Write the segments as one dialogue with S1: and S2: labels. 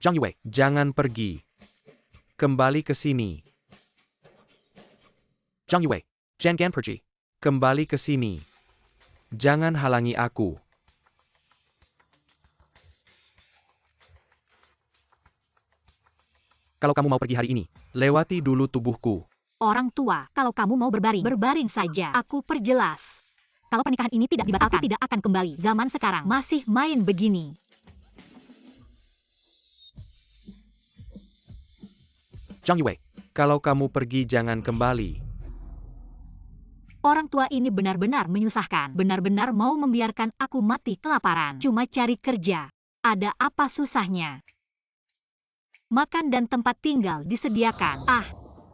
S1: Zhang Yue, jangan pergi. Kembali ke sini. Zhang Yue, jangan pergi. Kembali ke sini. Jangan halangi aku. Kalau kamu mau pergi hari ini, lewati dulu tubuhku.
S2: Orang tua, kalau kamu mau berbaring, berbaring saja. Aku perjelas. Kalau pernikahan ini tidak dibatalkan, aku tidak akan kembali. Zaman sekarang masih main begini.
S1: Zhang Yue, kalau kamu pergi jangan kembali.
S2: Orang tua ini benar-benar menyusahkan. Benar-benar mau membiarkan aku mati kelaparan. Cuma cari kerja. Ada apa susahnya? Makan dan tempat tinggal disediakan. Ah,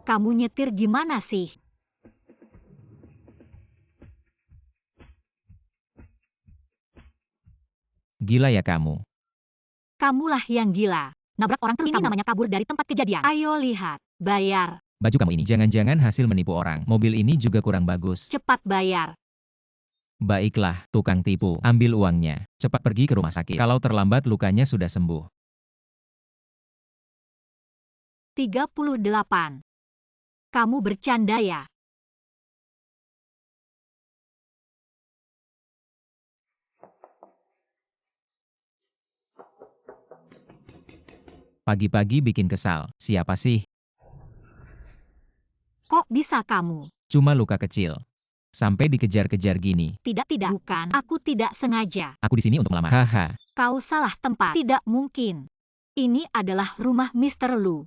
S2: kamu nyetir gimana sih?
S3: Gila ya kamu.
S2: Kamulah yang gila. Nabrak orang terus ini namanya kabur dari tempat kejadian. Ayo lihat, bayar.
S3: Baju kamu ini jangan-jangan hasil menipu orang. Mobil ini juga kurang bagus.
S2: Cepat bayar.
S3: Baiklah, tukang tipu. Ambil uangnya. Cepat pergi ke rumah sakit. Kalau terlambat lukanya sudah sembuh.
S2: 38. Kamu bercanda ya?
S3: Pagi-pagi bikin kesal. Siapa sih?
S2: Kok bisa kamu?
S3: Cuma luka kecil. Sampai dikejar-kejar gini.
S2: Tidak, bukan. Aku tidak sengaja.
S3: Aku di sini untuk melamar. Haha.
S2: Kau salah tempat. Tidak mungkin. Ini adalah rumah Mr. Lu.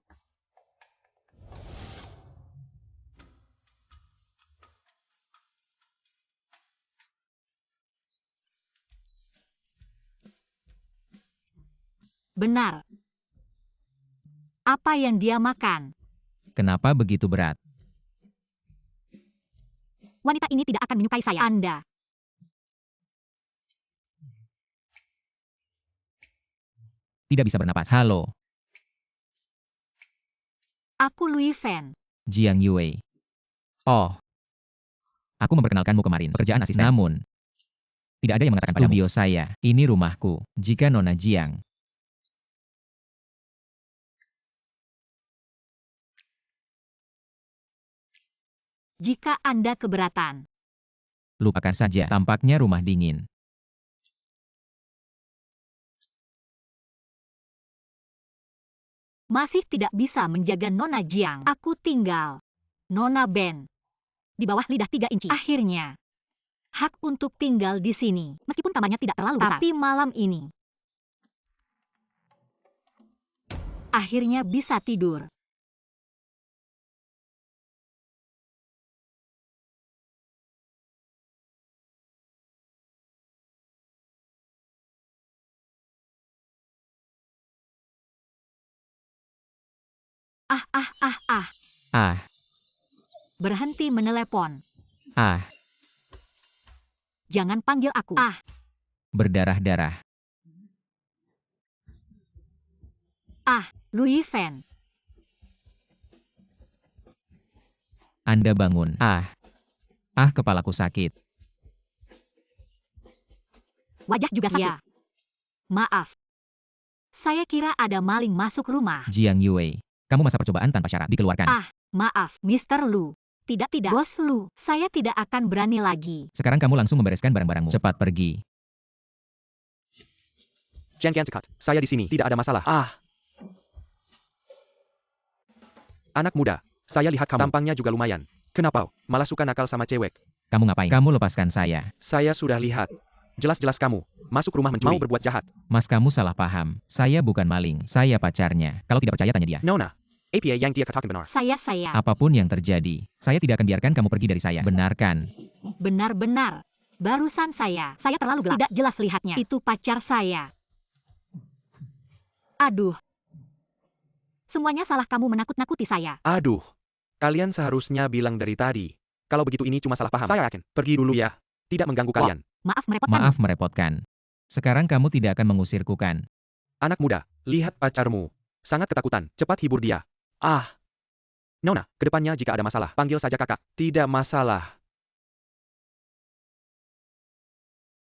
S2: Benar. Apa yang dia makan?
S3: Kenapa begitu berat?
S2: Wanita ini tidak akan menyukai saya. Anda.
S3: Tidak bisa bernapas. Halo.
S2: Aku Louis Fan.
S3: Jiang Yue. Oh. Aku memperkenalkanmu kemarin. Pekerjaan asisten. Namun, tidak ada yang mengatakan padamu. Studio saya. Ini rumahku. Jika Nona Jiang.
S2: Jika Anda keberatan.
S3: Lupakan saja. Tampaknya rumah dingin.
S2: Masih tidak bisa menjaga Nona Jiang. Aku tinggal. Nona Ben. Di bawah lidah 3 inci. Akhirnya. Hak untuk tinggal di sini. Meskipun kamarnya tidak terlalu besar. Tapi malam ini. Akhirnya bisa tidur.
S3: Ah.
S2: Berhenti menelepon.
S3: Ah.
S2: Jangan panggil aku.
S3: Berdarah-darah.
S2: Louis Fan.
S3: Anda bangun. Kepalaku sakit.
S2: Wajah juga sakit. Ya. Maaf. Saya kira ada maling masuk rumah.
S3: Jiang Yue. Kamu masa percobaan tanpa syarat dikeluarkan.
S2: Maaf, Mr. Lu. Tidak. Bos Lu, saya tidak akan berani lagi.
S3: Sekarang kamu langsung membereskan barang-barangmu. Cepat pergi.
S1: Jangan dekat. Saya di sini. Tidak ada masalah. Anak muda, saya lihat kamu. Tampangnya juga lumayan. Kenapa? Malah suka nakal sama cewek.
S3: Kamu ngapain? Kamu lepaskan saya.
S1: Saya sudah lihat. Jelas-jelas kamu masuk rumah mencuri. Mau berbuat jahat.
S3: Mas, kamu salah paham. Saya bukan maling. Saya pacarnya. Kalau tidak percaya tanya dia.
S1: Nona. APA yang dia katakan benar.
S2: Saya.
S3: Apapun yang terjadi, saya tidak akan biarkan kamu pergi dari saya. Benarkan.
S2: Benar. Barusan saya terlalu gelap. Tidak jelas lihatnya. Itu pacar saya. Aduh. Semuanya salah kamu menakut-nakuti saya.
S1: Aduh. Kalian seharusnya bilang dari tadi. Kalau begitu ini cuma salah paham. Saya yakin. Pergi dulu ya. Tidak mengganggu kalian.
S2: Maaf
S3: merepotkan. Sekarang kamu tidak akan mengusirku kan?
S1: Anak muda, lihat pacarmu. Sangat ketakutan. Cepat hibur dia. Nona, kedepannya jika ada masalah, panggil saja kakak. Tidak masalah.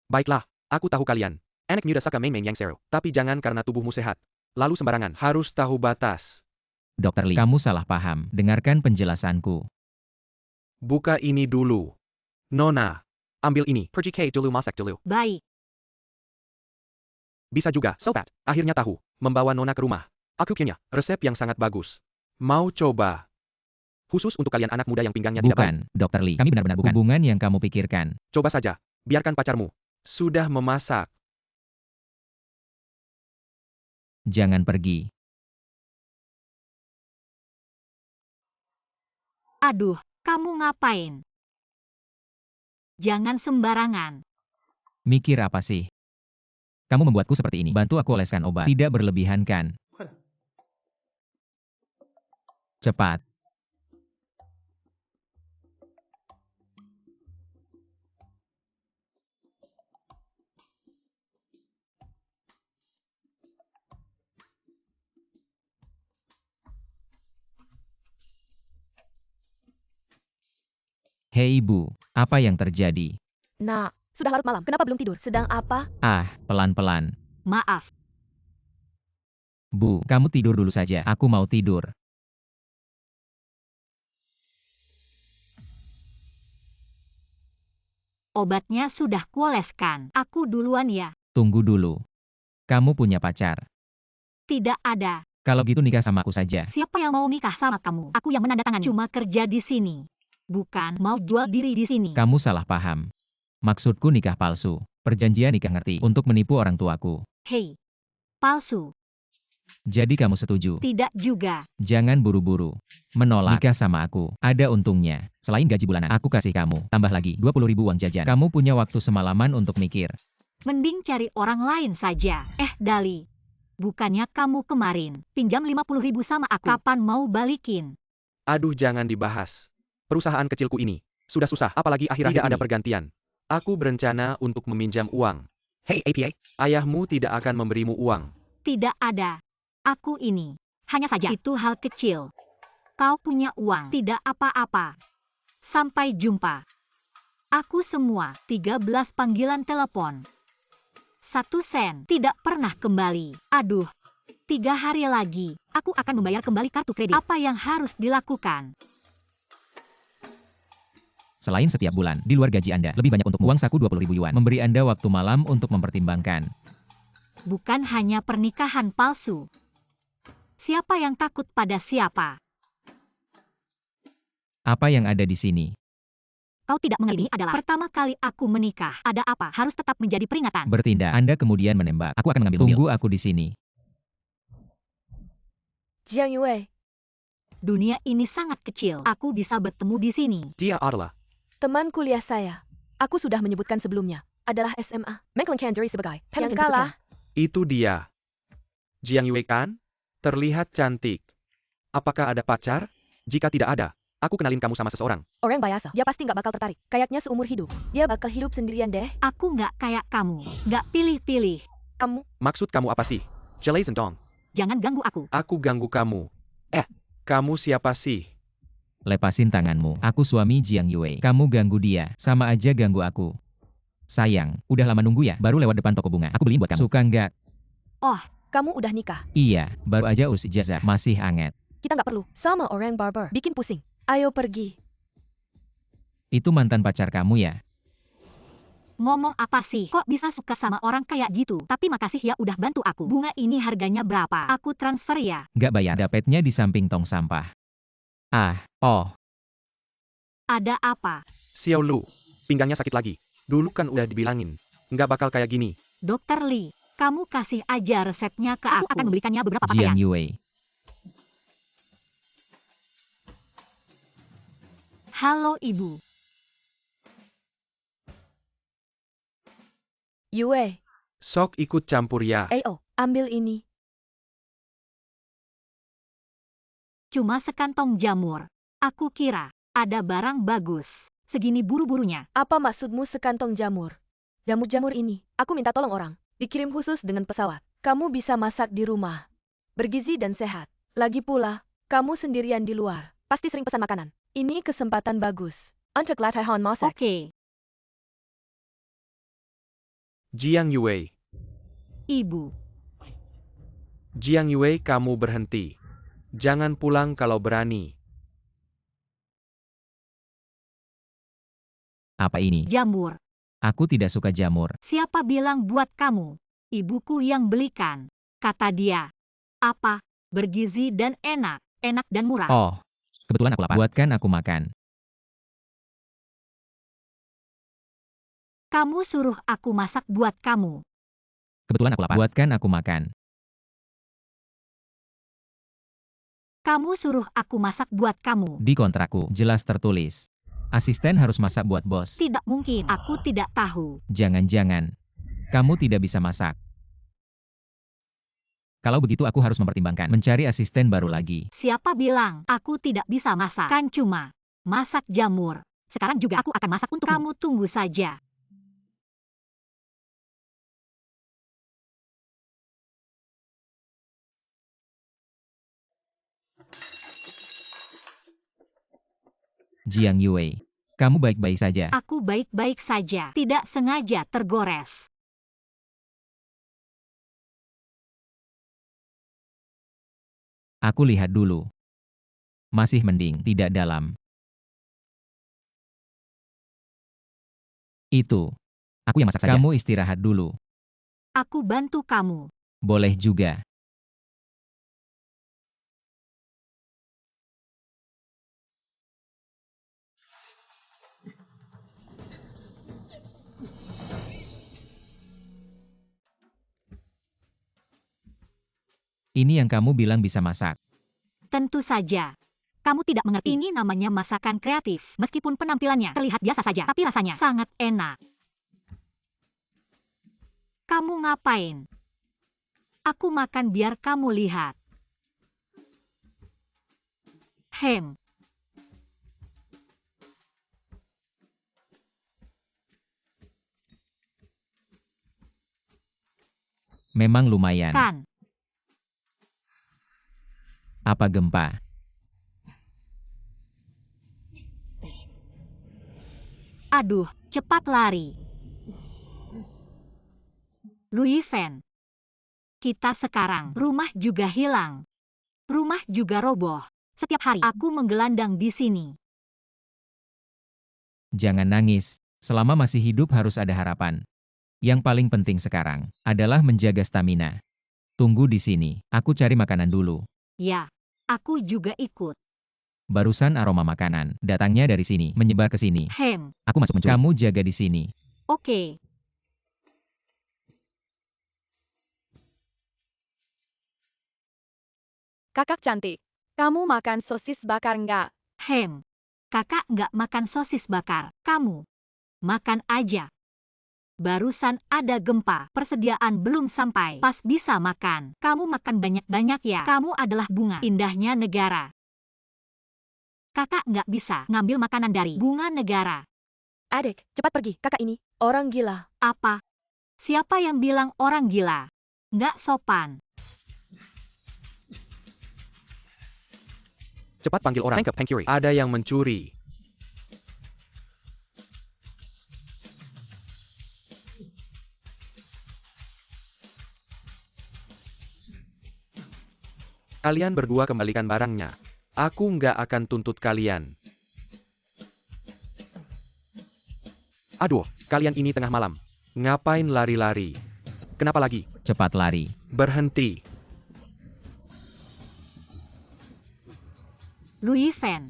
S1: Baiklah, aku tahu kalian. Anak muda suka main-main yang seru. Tapi jangan karena tubuhmu sehat. lalu sembarangan. Harus tahu batas.
S3: Dr. Lee, kamu salah paham. Dengarkan penjelasanku.
S1: Buka ini dulu. Nona, ambil ini. Pergi ke dulu, masak dulu.
S2: Baik.
S1: Bisa juga, sobat. Akhirnya tahu. Membawa Nona ke rumah. Aku punya resep yang sangat bagus. Mau coba? Khusus untuk kalian anak muda yang pinggangnya tidak baik.
S3: Bukan, Dr. Lee. Kami benar-benar bukan hubungan yang kamu pikirkan.
S1: Coba saja. Biarkan pacarmu. Sudah memasak.
S3: Jangan pergi.
S2: Aduh, kamu ngapain? Jangan sembarangan.
S3: Mikir apa sih? Kamu membuatku seperti ini. Bantu aku oleskan obat. Tidak berlebihan kan? Cepat. Hei ibu, apa yang terjadi?
S4: Nak, sudah larut malam. Kenapa belum tidur? Sedang apa?
S3: Ah, pelan-pelan.
S2: Maaf.
S3: Bu, kamu tidur dulu saja. Aku mau tidur.
S2: Obatnya sudah kuoleskan. Aku duluan ya.
S3: Tunggu dulu. Kamu punya pacar.
S2: Tidak ada.
S3: Kalau gitu nikah sama aku saja.
S2: Siapa yang mau nikah sama kamu? Aku yang menandatangani. Cuma kerja di sini. Bukan mau jual diri di sini.
S3: Kamu salah paham. Maksudku nikah palsu. Perjanjian nikah ngerti untuk menipu orang tuaku.
S2: Hei. Palsu.
S3: Jadi kamu setuju?
S2: Tidak juga.
S3: Jangan buru-buru. Menolak nikah sama aku. Ada untungnya. Selain gaji bulanan, aku kasih kamu. Tambah lagi 20.000 uang jajan. Kamu punya waktu semalaman untuk mikir.
S2: Mending cari orang lain saja. Dali. Bukannya kamu kemarin pinjam 50.000 sama aku. Kapan mau balikin?
S1: Aduh, jangan dibahas. Perusahaan kecilku ini sudah susah, apalagi akhir-akhir tidak ada pergantian. Aku berencana untuk meminjam uang. Hei APA, ayahmu tidak akan memberimu uang.
S2: Tidak ada. Aku ini. Hanya saja itu hal kecil. Kau punya uang. Tidak apa-apa. Sampai jumpa. Aku semua 13 panggilan telepon. 1 sen. Tidak pernah kembali. Aduh. 3 hari lagi. Aku akan membayar kembali kartu kredit. Apa yang harus dilakukan?
S3: Selain setiap bulan, di luar gaji Anda, lebih banyak untuk uang saku 20.000 yuan. Memberi Anda waktu malam untuk mempertimbangkan.
S2: Bukan hanya pernikahan palsu. Siapa yang takut pada siapa?
S3: Apa yang ada di sini?
S2: Kau tidak mengerti, ini adalah pertama kali aku menikah. Ada apa? Harus tetap menjadi peringatan.
S3: Bertindak. Anda kemudian menembak. Aku akan mengambil mobil. Tunggu aku di sini.
S4: Jiang Yue,
S2: Dunia ini sangat kecil. Aku bisa bertemu di sini.
S1: Dia adalah
S4: teman kuliah saya. Aku sudah menyebutkan sebelumnya. Adalah SMA. Mecklenburg sebagai
S2: Yang
S4: kalah.
S1: itu dia. Jiang Yue kan? Terlihat cantik. Apakah ada pacar? Jika tidak ada, aku kenalin kamu sama seseorang.
S4: Orang biasa. Dia pasti nggak bakal tertarik. Kayaknya seumur hidup. Dia bakal hidup sendirian deh.
S2: Aku nggak kayak kamu. Nggak pilih-pilih.
S4: Kamu,
S1: Maksud kamu apa sih? Jelai Sendong.
S2: Jangan ganggu aku.
S1: Aku ganggu kamu. Kamu siapa sih?
S3: Lepasin tanganmu. Aku suami Jiang Yue. Kamu ganggu dia. Sama aja ganggu aku. Sayang, udah lama nunggu ya? Baru lewat depan toko bunga. Aku beliin buat kamu. Suka nggak?
S4: kamu udah nikah.
S3: Iya, baru aja urus ijazah. Masih hangat.
S4: Kita nggak perlu. Sama orang barber. Bikin pusing. Ayo pergi.
S3: Itu mantan pacar kamu ya?
S2: Ngomong apa sih? Kok bisa suka sama orang kayak gitu? Tapi makasih ya udah bantu aku. Bunga ini harganya berapa? Aku transfer ya.
S3: Nggak bayar. Dapetnya di samping tong sampah.
S2: Ada apa?
S1: Xiao Lu, pinggangnya sakit lagi. Dulu kan udah dibilangin. Nggak bakal kayak gini.
S2: Dr. Lee, kamu kasih aja resepnya ke aku. Akan membelikannya beberapa
S3: Jiang
S2: pakaian.
S3: Yue.
S2: Halo Ibu.
S4: Yue,
S1: Sok ikut campur ya.
S4: ambil ini.
S2: Cuma sekantong jamur. Aku kira ada barang bagus. Segini buru-burunya.
S4: Apa maksudmu sekantong jamur? Jamur-jamur ini, aku minta tolong orang. Dikirim khusus dengan pesawat. Kamu bisa masak di rumah. Bergizi dan sehat. Lagi pula, kamu sendirian di luar. Pasti sering pesan makanan. Ini kesempatan bagus. Untuk latihan masak.
S2: Oke,
S1: Jiang Yue.
S2: Ibu.
S1: Jiang Yue, kamu berhenti. Jangan pulang kalau berani.
S3: Apa ini?
S2: Jamur.
S3: Aku tidak suka jamur.
S2: Siapa bilang buat kamu? Ibuku yang belikan. Kata dia. Apa? Bergizi dan enak. Enak dan murah.
S3: Oh, kebetulan aku lapar. Buatkan aku makan.
S2: Kamu suruh aku masak buat kamu.
S3: Kebetulan aku lapar. Buatkan aku makan.
S2: Kamu suruh aku masak buat kamu.
S3: Di kontrakku, jelas tertulis. Asisten harus masak buat bos.
S2: Tidak mungkin. Aku tidak tahu.
S3: Jangan-jangan, kamu tidak bisa masak. Kalau begitu aku harus mempertimbangkan mencari asisten baru lagi.
S2: Siapa bilang aku tidak bisa masak? Kan cuma masak jamur. Sekarang juga aku akan masak untuk kamu. Tunggu saja.
S3: Jiang Yue, kamu baik-baik saja.
S2: Aku baik-baik saja. Tidak sengaja tergores.
S3: Aku lihat dulu. Masih mending, tidak dalam. Itu. Aku yang masak saja. Kamu istirahat dulu.
S2: Aku bantu kamu.
S3: Boleh juga. Ini yang kamu bilang bisa masak.
S2: Tentu saja. Kamu tidak mengerti. Ini namanya masakan kreatif. Meskipun penampilannya terlihat biasa saja, tapi rasanya sangat enak. Kamu ngapain? Aku makan biar kamu lihat. Hem.
S3: Memang lumayan.
S2: Kan.
S3: Apa gempa?
S2: Aduh, cepat lari. Louis Van. Kita sekarang, rumah juga hilang. Rumah juga roboh. Setiap hari aku menggelandang di sini.
S3: Jangan nangis. Selama masih hidup harus ada harapan. Yang paling penting sekarang adalah menjaga stamina. Tunggu di sini. Aku cari makanan dulu.
S2: Ya, aku juga ikut.
S3: Barusan aroma makanan datangnya dari sini, menyebar ke sini.
S2: Hem.
S3: Aku masuk mencuri. Kamu jaga di sini.
S2: Oke.
S4: Kakak cantik, kamu makan sosis bakar nggak?
S2: Hem. Kakak nggak makan sosis bakar. Kamu makan aja. Barusan ada gempa. Persediaan belum sampai. Pas bisa makan. Kamu makan banyak-banyak ya. Kamu adalah bunga indahnya negara. Kakak nggak bisa ngambil makanan dari bunga negara.
S4: Adik, cepat pergi. Kakak ini orang gila.
S2: Apa? Siapa yang bilang orang gila? Nggak sopan.
S1: Cepat panggil orang. Tangkap Hank Yuri. Ada yang mencuri. Kalian berdua kembalikan barangnya. Aku nggak akan tuntut kalian. Aduh, kalian ini tengah malam. Ngapain lari-lari? Kenapa lagi?
S3: Cepat lari.
S1: Berhenti.
S2: Louis Van.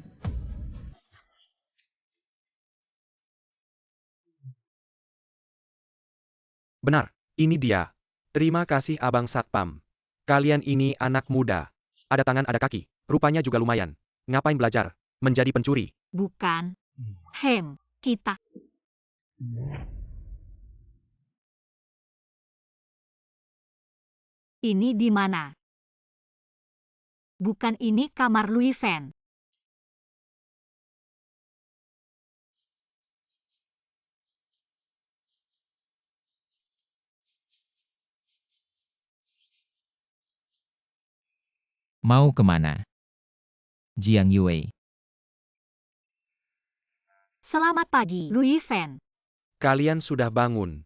S1: Benar, ini dia. Terima kasih Abang Satpam. Kalian ini anak muda. Ada tangan ada kaki. Rupanya juga lumayan. Ngapain belajar? Menjadi pencuri.
S2: Bukan. Hem. Kita. Ini di mana? Bukan ini kamar Louis Van.
S3: Mau kemana? Jiang Yue.
S2: Selamat pagi, Louis Van.
S1: Kalian sudah bangun.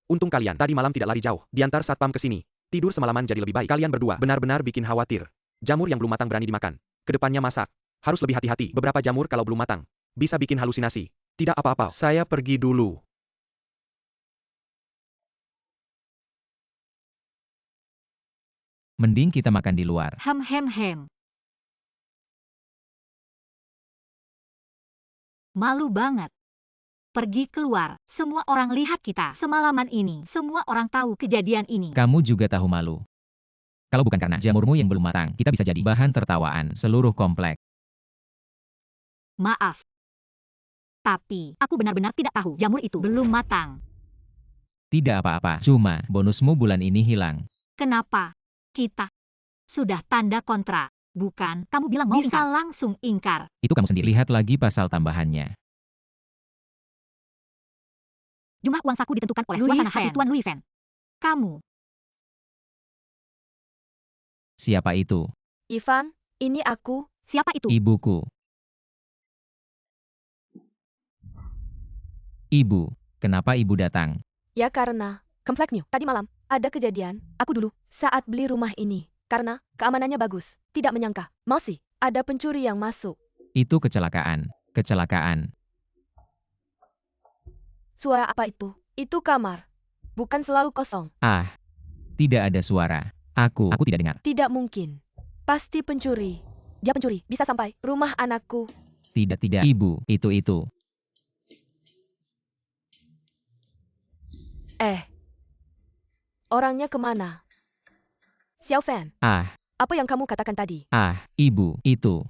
S1: Untung kalian tadi malam tidak lari jauh. Diantar Satpam ke sini. Tidur semalaman jadi lebih baik. Kalian berdua benar-benar bikin khawatir. Jamur yang belum matang berani dimakan. Kedepannya masak. Harus lebih hati-hati. Beberapa jamur kalau belum matang, bisa bikin halusinasi. Tidak apa-apa, saya pergi dulu.
S3: Mending kita makan di luar.
S2: Hem. Malu banget. Pergi keluar, semua orang lihat kita semalaman ini. Semua orang tahu kejadian ini.
S3: Kamu juga tahu malu. Kalau bukan karena jamurmu yang belum matang, kita bisa jadi bahan tertawaan seluruh komplek.
S2: Maaf. Tapi, aku benar-benar tidak tahu jamur itu belum matang.
S3: Tidak apa-apa, cuma bonusmu bulan ini hilang.
S2: Kenapa? Kita sudah tanda kontrak. Bukan, kamu bilang mau bisa langsung ingkar.
S3: Itu kamu sendiri. Lihat lagi pasal tambahannya.
S2: Jumlah uang saku ditentukan oleh suasana hati Tuan Louis Van. Kamu.
S3: Siapa itu?
S4: Ivan, ini aku.
S2: Siapa itu?
S3: Ibuku. Ibu, kenapa ibu datang?
S4: Ya karena, kompleknya, tadi malam, ada kejadian, aku dulu, saat beli rumah ini. Karena, keamanannya bagus, tidak menyangka, masih, ada pencuri yang masuk.
S3: Itu kecelakaan. Kecelakaan.
S4: Suara apa itu? Itu kamar. Bukan selalu kosong.
S3: Ah, tidak ada suara. Aku tidak dengar.
S4: Tidak mungkin. Pasti pencuri. Dia pencuri, bisa sampai rumah anakku.
S3: Tidak. Ibu, itu.
S4: Orangnya kemana? Xiao Fan,
S3: Ah,
S4: apa yang kamu katakan tadi?
S3: ibu, itu.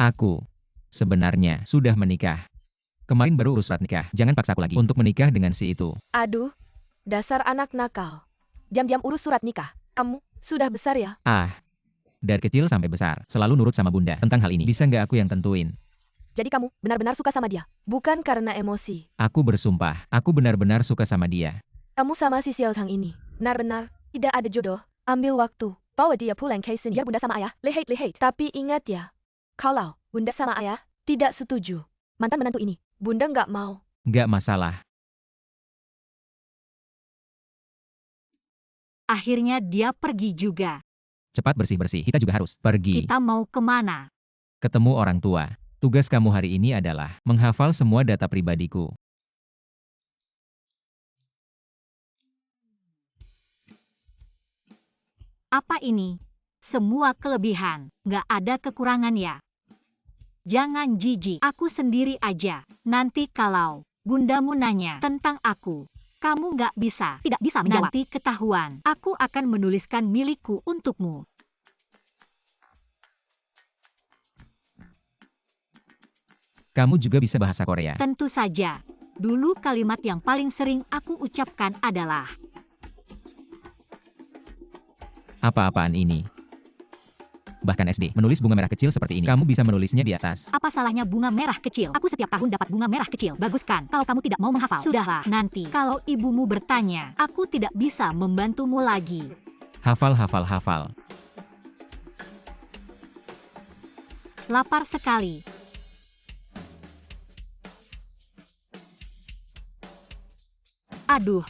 S3: Aku sebenarnya sudah menikah. Kemarin baru urus surat nikah. Jangan paksa aku lagi untuk menikah dengan si itu.
S4: Aduh, dasar anak nakal. Diam-diam urus surat nikah. Kamu sudah besar ya?
S3: Dari kecil sampai besar, selalu nurut sama bunda. Tentang hal ini, bisa nggak aku yang tentuin?
S4: Jadi kamu benar-benar suka sama dia, bukan karena emosi.
S3: Aku bersumpah, aku benar-benar suka sama dia.
S4: Kamu sama si Xiao Tang ini, benar-benar tidak ada jodoh. Ambil waktu, bawa dia pulang ke sini biar bunda sama ayah lehet. Tapi ingat ya, kalau bunda sama ayah tidak setuju, mantan menantu ini, bunda nggak mau.
S3: Nggak masalah.
S2: Akhirnya dia pergi juga.
S3: Cepat bersih-bersih, kita juga harus pergi.
S2: Kita mau kemana?
S3: Ketemu orang tua. Tugas kamu hari ini adalah menghafal semua data pribadiku.
S2: Apa ini? Semua kelebihan, nggak ada kekurangan ya? Jangan jijik, aku sendiri aja. Nanti kalau bundamu nanya tentang aku, kamu tidak bisa menjawab. Nanti ketahuan, aku akan menuliskan milikku untukmu.
S3: Kamu juga bisa bahasa Korea.
S2: Tentu saja. Dulu kalimat yang paling sering aku ucapkan adalah,
S3: Apa-apaan ini? Bahkan SD, menulis bunga merah kecil seperti ini. Kamu bisa menulisnya di atas.
S2: apa salahnya bunga merah kecil? Aku setiap tahun dapat bunga merah kecil. Bagus kan? Kalau kamu tidak mau menghafal, sudahlah. Nanti, kalau ibumu bertanya, aku tidak bisa membantumu lagi.
S3: Hafal.
S2: Lapar sekali. Aduh.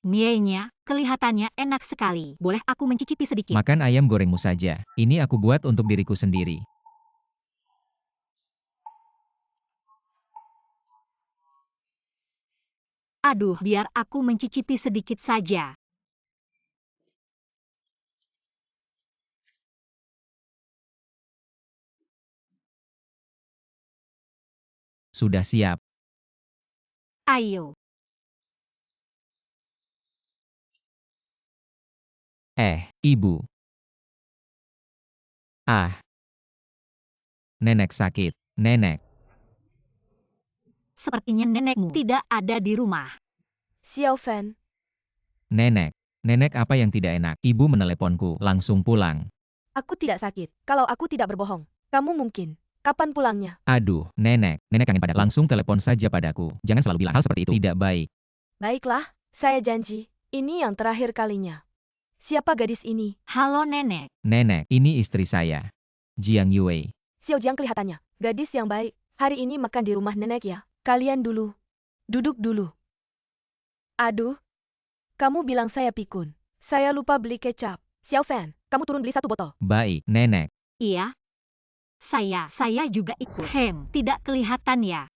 S2: Mienya, kelihatannya enak sekali. Boleh aku mencicipi sedikit?
S3: Makan ayam gorengmu saja. Ini aku buat untuk diriku sendiri.
S2: Aduh, biar aku mencicipi sedikit saja.
S3: Sudah siap.
S2: Ayo.
S3: Ibu. Nenek sakit. Nenek.
S2: Sepertinya nenekmu tidak ada di rumah.
S4: Xiao Fan,
S3: Nenek. Nenek apa yang tidak enak? Ibu meneleponku. Langsung pulang.
S4: aku tidak sakit. Kalau aku tidak berbohong, kamu mungkin. Kapan pulangnya?
S3: Aduh, nenek. Nenek kangen padaku. Langsung telepon saja padaku. Jangan selalu bilang hal seperti itu. Tidak baik.
S4: Baiklah, saya janji. Ini yang terakhir kalinya. Siapa gadis ini?
S2: Halo nenek.
S3: Nenek, ini istri saya. Jiang Yue.
S4: Xiao Jiang kelihatannya. Gadis yang baik. Hari ini makan di rumah nenek ya. Kalian dulu. Duduk dulu. Aduh. Kamu bilang saya pikun. Saya lupa beli kecap. Xiao Fan, kamu turun beli 1 botol.
S3: Baik, Nenek.
S2: Iya. Saya juga ikut. Tidak kelihatan ya.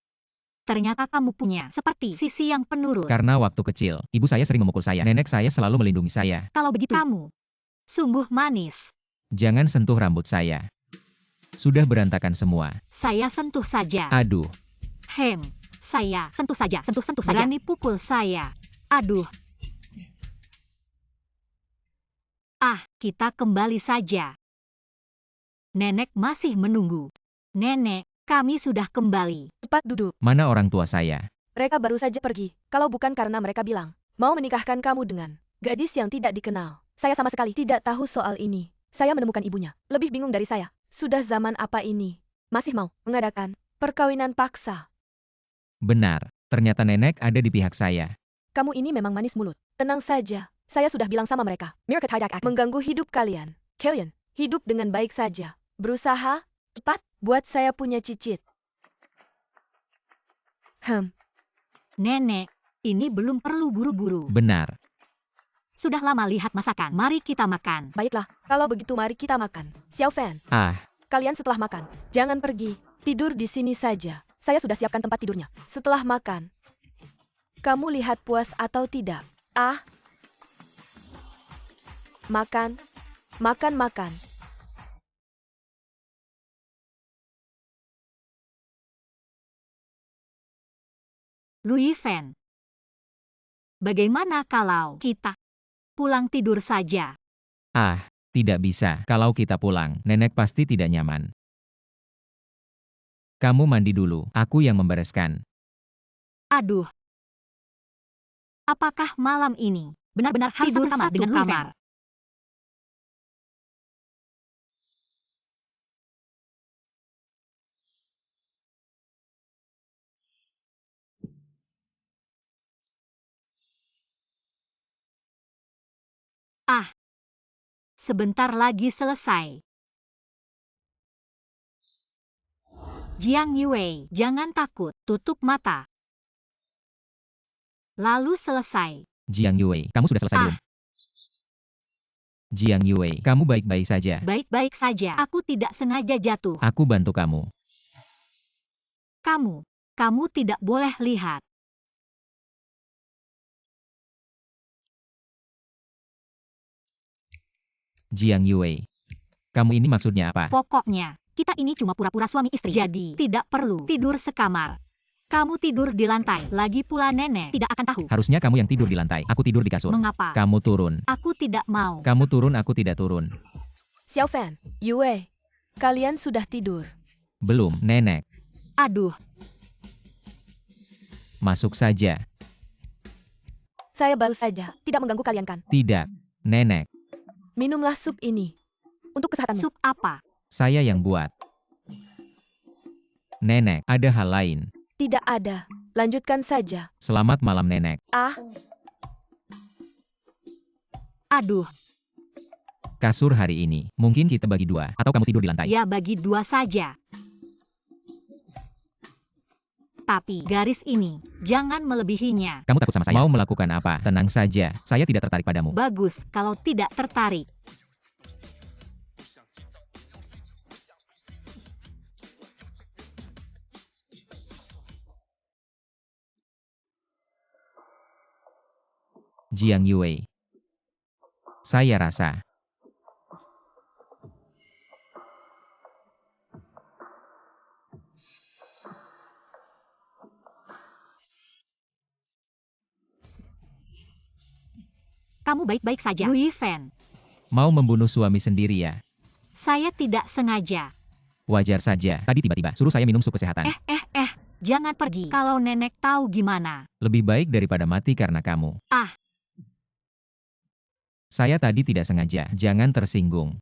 S2: Ternyata kamu punya seperti sisi yang penurut.
S3: Karena waktu kecil, ibu saya sering memukul saya. Nenek saya selalu melindungi saya.
S2: Kalau begitu, kamu sungguh manis.
S3: Jangan sentuh rambut saya. Sudah berantakan semua.
S2: Saya sentuh saja.
S3: Aduh,
S2: Saya sentuh saja. Sentuh saja. Berani pukul saya. Aduh. Kita kembali saja. Nenek masih menunggu. Nenek, kami sudah kembali.
S4: Cepat duduk.
S3: mana orang tua saya?
S4: Mereka baru saja pergi. Kalau bukan karena mereka bilang mau menikahkan kamu dengan gadis yang tidak dikenal. Saya sama sekali tidak tahu soal ini. Saya menemukan ibunya. Lebih bingung dari saya. Sudah zaman apa ini? Masih mau mengadakan perkawinan paksa.
S3: Benar, ternyata nenek ada di pihak saya.
S4: Kamu ini memang manis mulut. Tenang saja. Saya sudah bilang sama mereka. Mereka tidak akan mengganggu hidup kalian. Kalian hidup dengan baik saja. Berusaha cepat buat saya punya cicit.
S2: Nenek, ini belum perlu buru-buru.
S3: Benar,
S2: Sudah lama lihat masakan. Mari kita makan.
S4: Baiklah, kalau begitu mari kita makan. Xiao Fan, kalian setelah makan, jangan pergi. Tidur di sini saja. Saya sudah siapkan tempat tidurnya. Setelah makan, kamu lihat puas atau tidak? Makan, makan.
S2: Louis Fan. Bagaimana kalau kita pulang tidur saja?
S3: tidak bisa. Kalau kita pulang, nenek pasti tidak nyaman. Kamu mandi dulu, aku yang membereskan.
S2: Aduh. Apakah malam ini benar-benar harus tidur sama dengan Louis Fan? Sebentar lagi selesai. Jiang Yue, jangan takut, tutup mata. Lalu selesai.
S3: Jiang Yue, kamu sudah selesai belum? Jiang Yue, kamu baik-baik saja.
S2: Baik-baik saja. Aku tidak sengaja jatuh.
S3: Aku bantu kamu.
S2: Kamu tidak boleh lihat.
S3: Jiang Yue, kamu ini maksudnya apa?
S2: Pokoknya, kita ini cuma pura-pura suami istri. Jadi, tidak perlu tidur sekamar. Kamu tidur di lantai. Lagi pula nenek tidak akan tahu.
S3: Harusnya kamu yang tidur di lantai, aku tidur di kasur.
S2: Mengapa?
S3: Kamu turun.
S2: Aku tidak mau.
S3: Kamu turun, aku tidak turun.
S4: Xiao Fan, Yue, kalian sudah tidur.
S3: Belum, nenek.
S2: Aduh,
S3: Masuk saja.
S4: Saya baru saja tidak mengganggu kalian kan?
S3: Tidak, nenek.
S4: Minumlah sup ini. Untuk kesehatanmu.
S2: sup apa?
S3: Saya yang buat. Nenek, ada hal lain.
S4: Tidak ada. Lanjutkan saja.
S3: Selamat malam, nenek.
S2: Aduh,
S3: Kasur hari ini, mungkin kita bagi 2, atau kamu tidur di lantai.
S2: ya bagi 2 saja. Tapi garis ini, jangan melebihinya.
S3: Kamu takut sama saya? Mau melakukan apa? Tenang saja, saya tidak tertarik padamu.
S2: Bagus kalau tidak tertarik.
S3: Jiang Yue. Saya rasa.
S2: Kamu baik-baik saja. Louis Fan,
S3: Mau membunuh suami sendiri ya?
S2: saya tidak sengaja.
S3: Wajar saja, tadi tiba-tiba suruh saya minum sup kesehatan.
S2: Jangan pergi. Kalau nenek tahu gimana?
S3: Lebih baik daripada mati karena kamu. Saya tadi tidak sengaja, jangan tersinggung.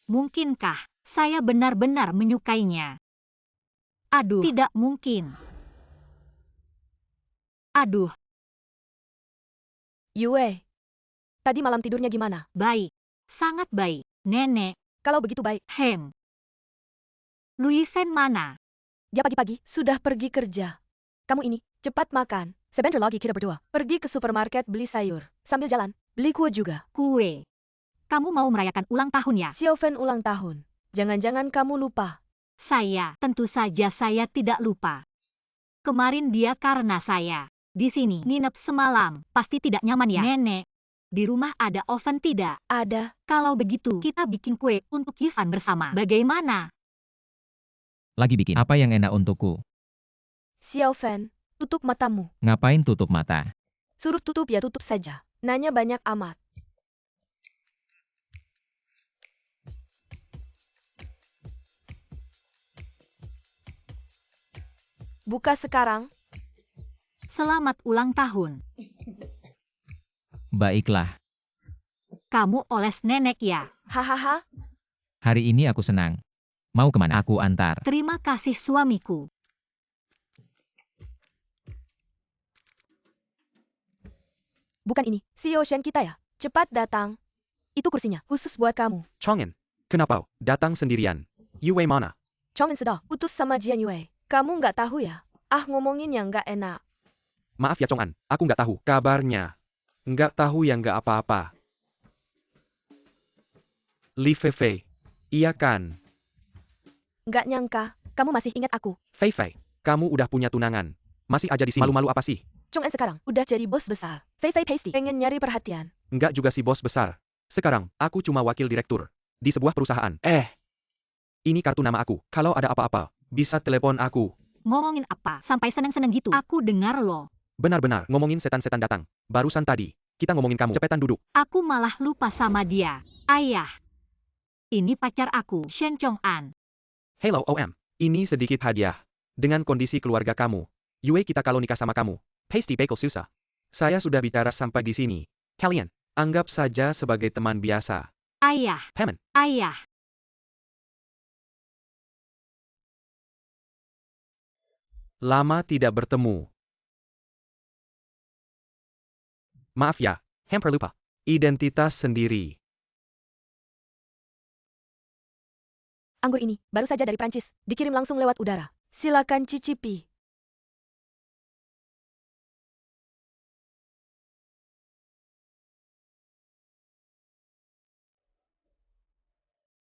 S2: Mungkinkah saya benar-benar menyukainya? Aduh, tidak mungkin. Aduh,
S4: Yue, tadi malam tidurnya gimana?
S2: baik. Sangat baik, nenek.
S4: Kalau begitu baik,
S2: Louis Fan mana?
S4: Dia pagi-pagi sudah pergi kerja. Kamu ini, cepat makan. Sebentar lagi kita berdua pergi ke supermarket beli sayur. Sambil jalan, beli kue juga.
S2: Kue. Kamu mau merayakan ulang tahun ya?
S4: Xiaofan ulang tahun. Jangan-jangan kamu lupa.
S2: Tentu saja saya tidak lupa. Kemarin dia karena saya. Di sini nginep semalam. Pasti tidak nyaman ya? Nenek, di rumah ada oven tidak?
S4: Ada.
S2: Kalau begitu, kita bikin kue untuk Ivan bersama. Bagaimana?
S3: Lagi bikin. Apa yang enak untukku?
S4: Xiaofan, tutup matamu.
S3: Ngapain tutup mata?
S4: Suruh tutup ya tutup saja. Nanya banyak amat. Buka sekarang.
S2: Selamat ulang tahun.
S3: Baiklah.
S2: Kamu oles nenek ya?
S4: Hahaha.
S3: Hari ini aku senang. Mau kemana? Aku antar.
S2: Terima kasih suamiku.
S4: Bukan ini, Xiaoshan kita ya. Cepat datang. Itu kursinya, khusus buat kamu.
S1: Chongen, kenapa datang sendirian? Yue mana?
S4: Chongen sudah putus sama Jian Yue. Kamu nggak tahu ya? Ah, ngomongin yang nggak enak.
S1: Maaf ya Chongan, aku nggak tahu kabarnya. Nggak tahu yang nggak apa-apa. Li Feifei, iya kan?
S4: Nggak nyangka, kamu masih ingat aku.
S1: Feifei, kamu udah punya tunangan. Masih aja di sini. Malu-malu apa sih?
S4: Chongen sekarang udah jadi bos besar. Fei Fei Pasty pengen nyari perhatian.
S1: Nggak juga si bos besar. Sekarang, aku cuma wakil direktur. Di sebuah perusahaan. Ini kartu nama aku. Kalau ada apa-apa, bisa telepon aku.
S2: Ngomongin apa? Sampai seneng-seneng gitu. Aku dengar loh.
S1: Benar-benar, ngomongin setan-setan datang. Barusan tadi, kita ngomongin kamu. Cepetan duduk.
S2: Aku malah lupa sama dia. Ayah. Ini pacar aku, Shen Chong-an.
S1: Hello OM, ini sedikit hadiah. Dengan kondisi keluarga kamu, Yue kita kalau nikah sama kamu, Pasty Pickle susah. Saya sudah bicara sampai di sini. Kalian, anggap saja sebagai teman biasa.
S2: Ayah.
S1: Paman.
S2: Ayah.
S1: Lama tidak bertemu. Maaf ya, hampir lupa. Identitas sendiri.
S4: Anggur ini, baru saja dari Prancis. Dikirim langsung lewat udara. Silakan cicipi.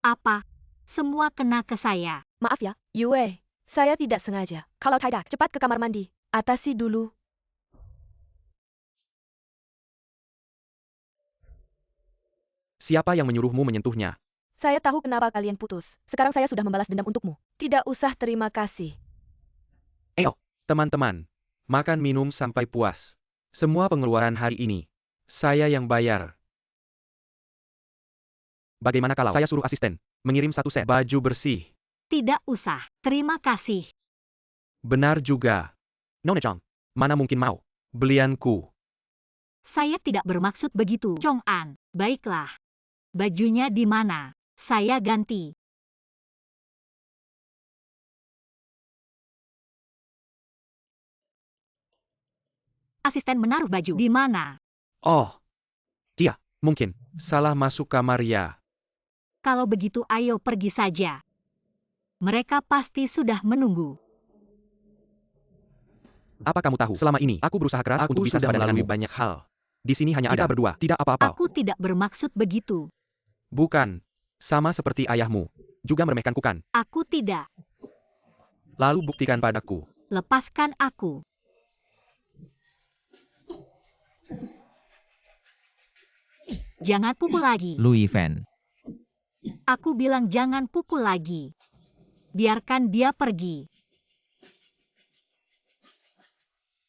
S2: Apa? Semua kena ke saya.
S4: Maaf ya, Yue. Saya tidak sengaja. Kalau tidak, cepat ke kamar mandi. Atasi dulu.
S1: Siapa yang menyuruhmu menyentuhnya?
S4: Saya tahu kenapa kalian putus. Sekarang saya sudah membalas dendam untukmu. Tidak usah terima kasih.
S1: Teman-teman, makan minum sampai puas. Semua pengeluaran hari ini, saya yang bayar. Bagaimana kalau saya suruh asisten mengirim satu set baju bersih?
S2: Tidak usah. Terima kasih.
S1: Benar juga. Nona Chong, mana mungkin mau belianku?
S2: Saya tidak bermaksud begitu, Chong-an. Baiklah. Bajunya di mana? Saya ganti. Asisten menaruh baju di mana?
S1: Oh, dia mungkin salah masuk kamar ya.
S2: Kalau begitu ayo pergi saja. Mereka pasti sudah menunggu.
S1: Apa kamu tahu? Selama ini aku berusaha keras untuk bisa sepadan melalui banyak hal. Di sini hanya kita berdua, tidak apa-apa.
S2: Aku tidak bermaksud begitu.
S1: Bukan. Sama seperti ayahmu. Juga meremehkanku kan?
S2: Aku tidak.
S1: Lalu buktikan padaku.
S2: Lepaskan aku. Jangan pukul lagi.
S3: Louis Fan.
S2: Aku bilang jangan pukul lagi. Biarkan dia pergi.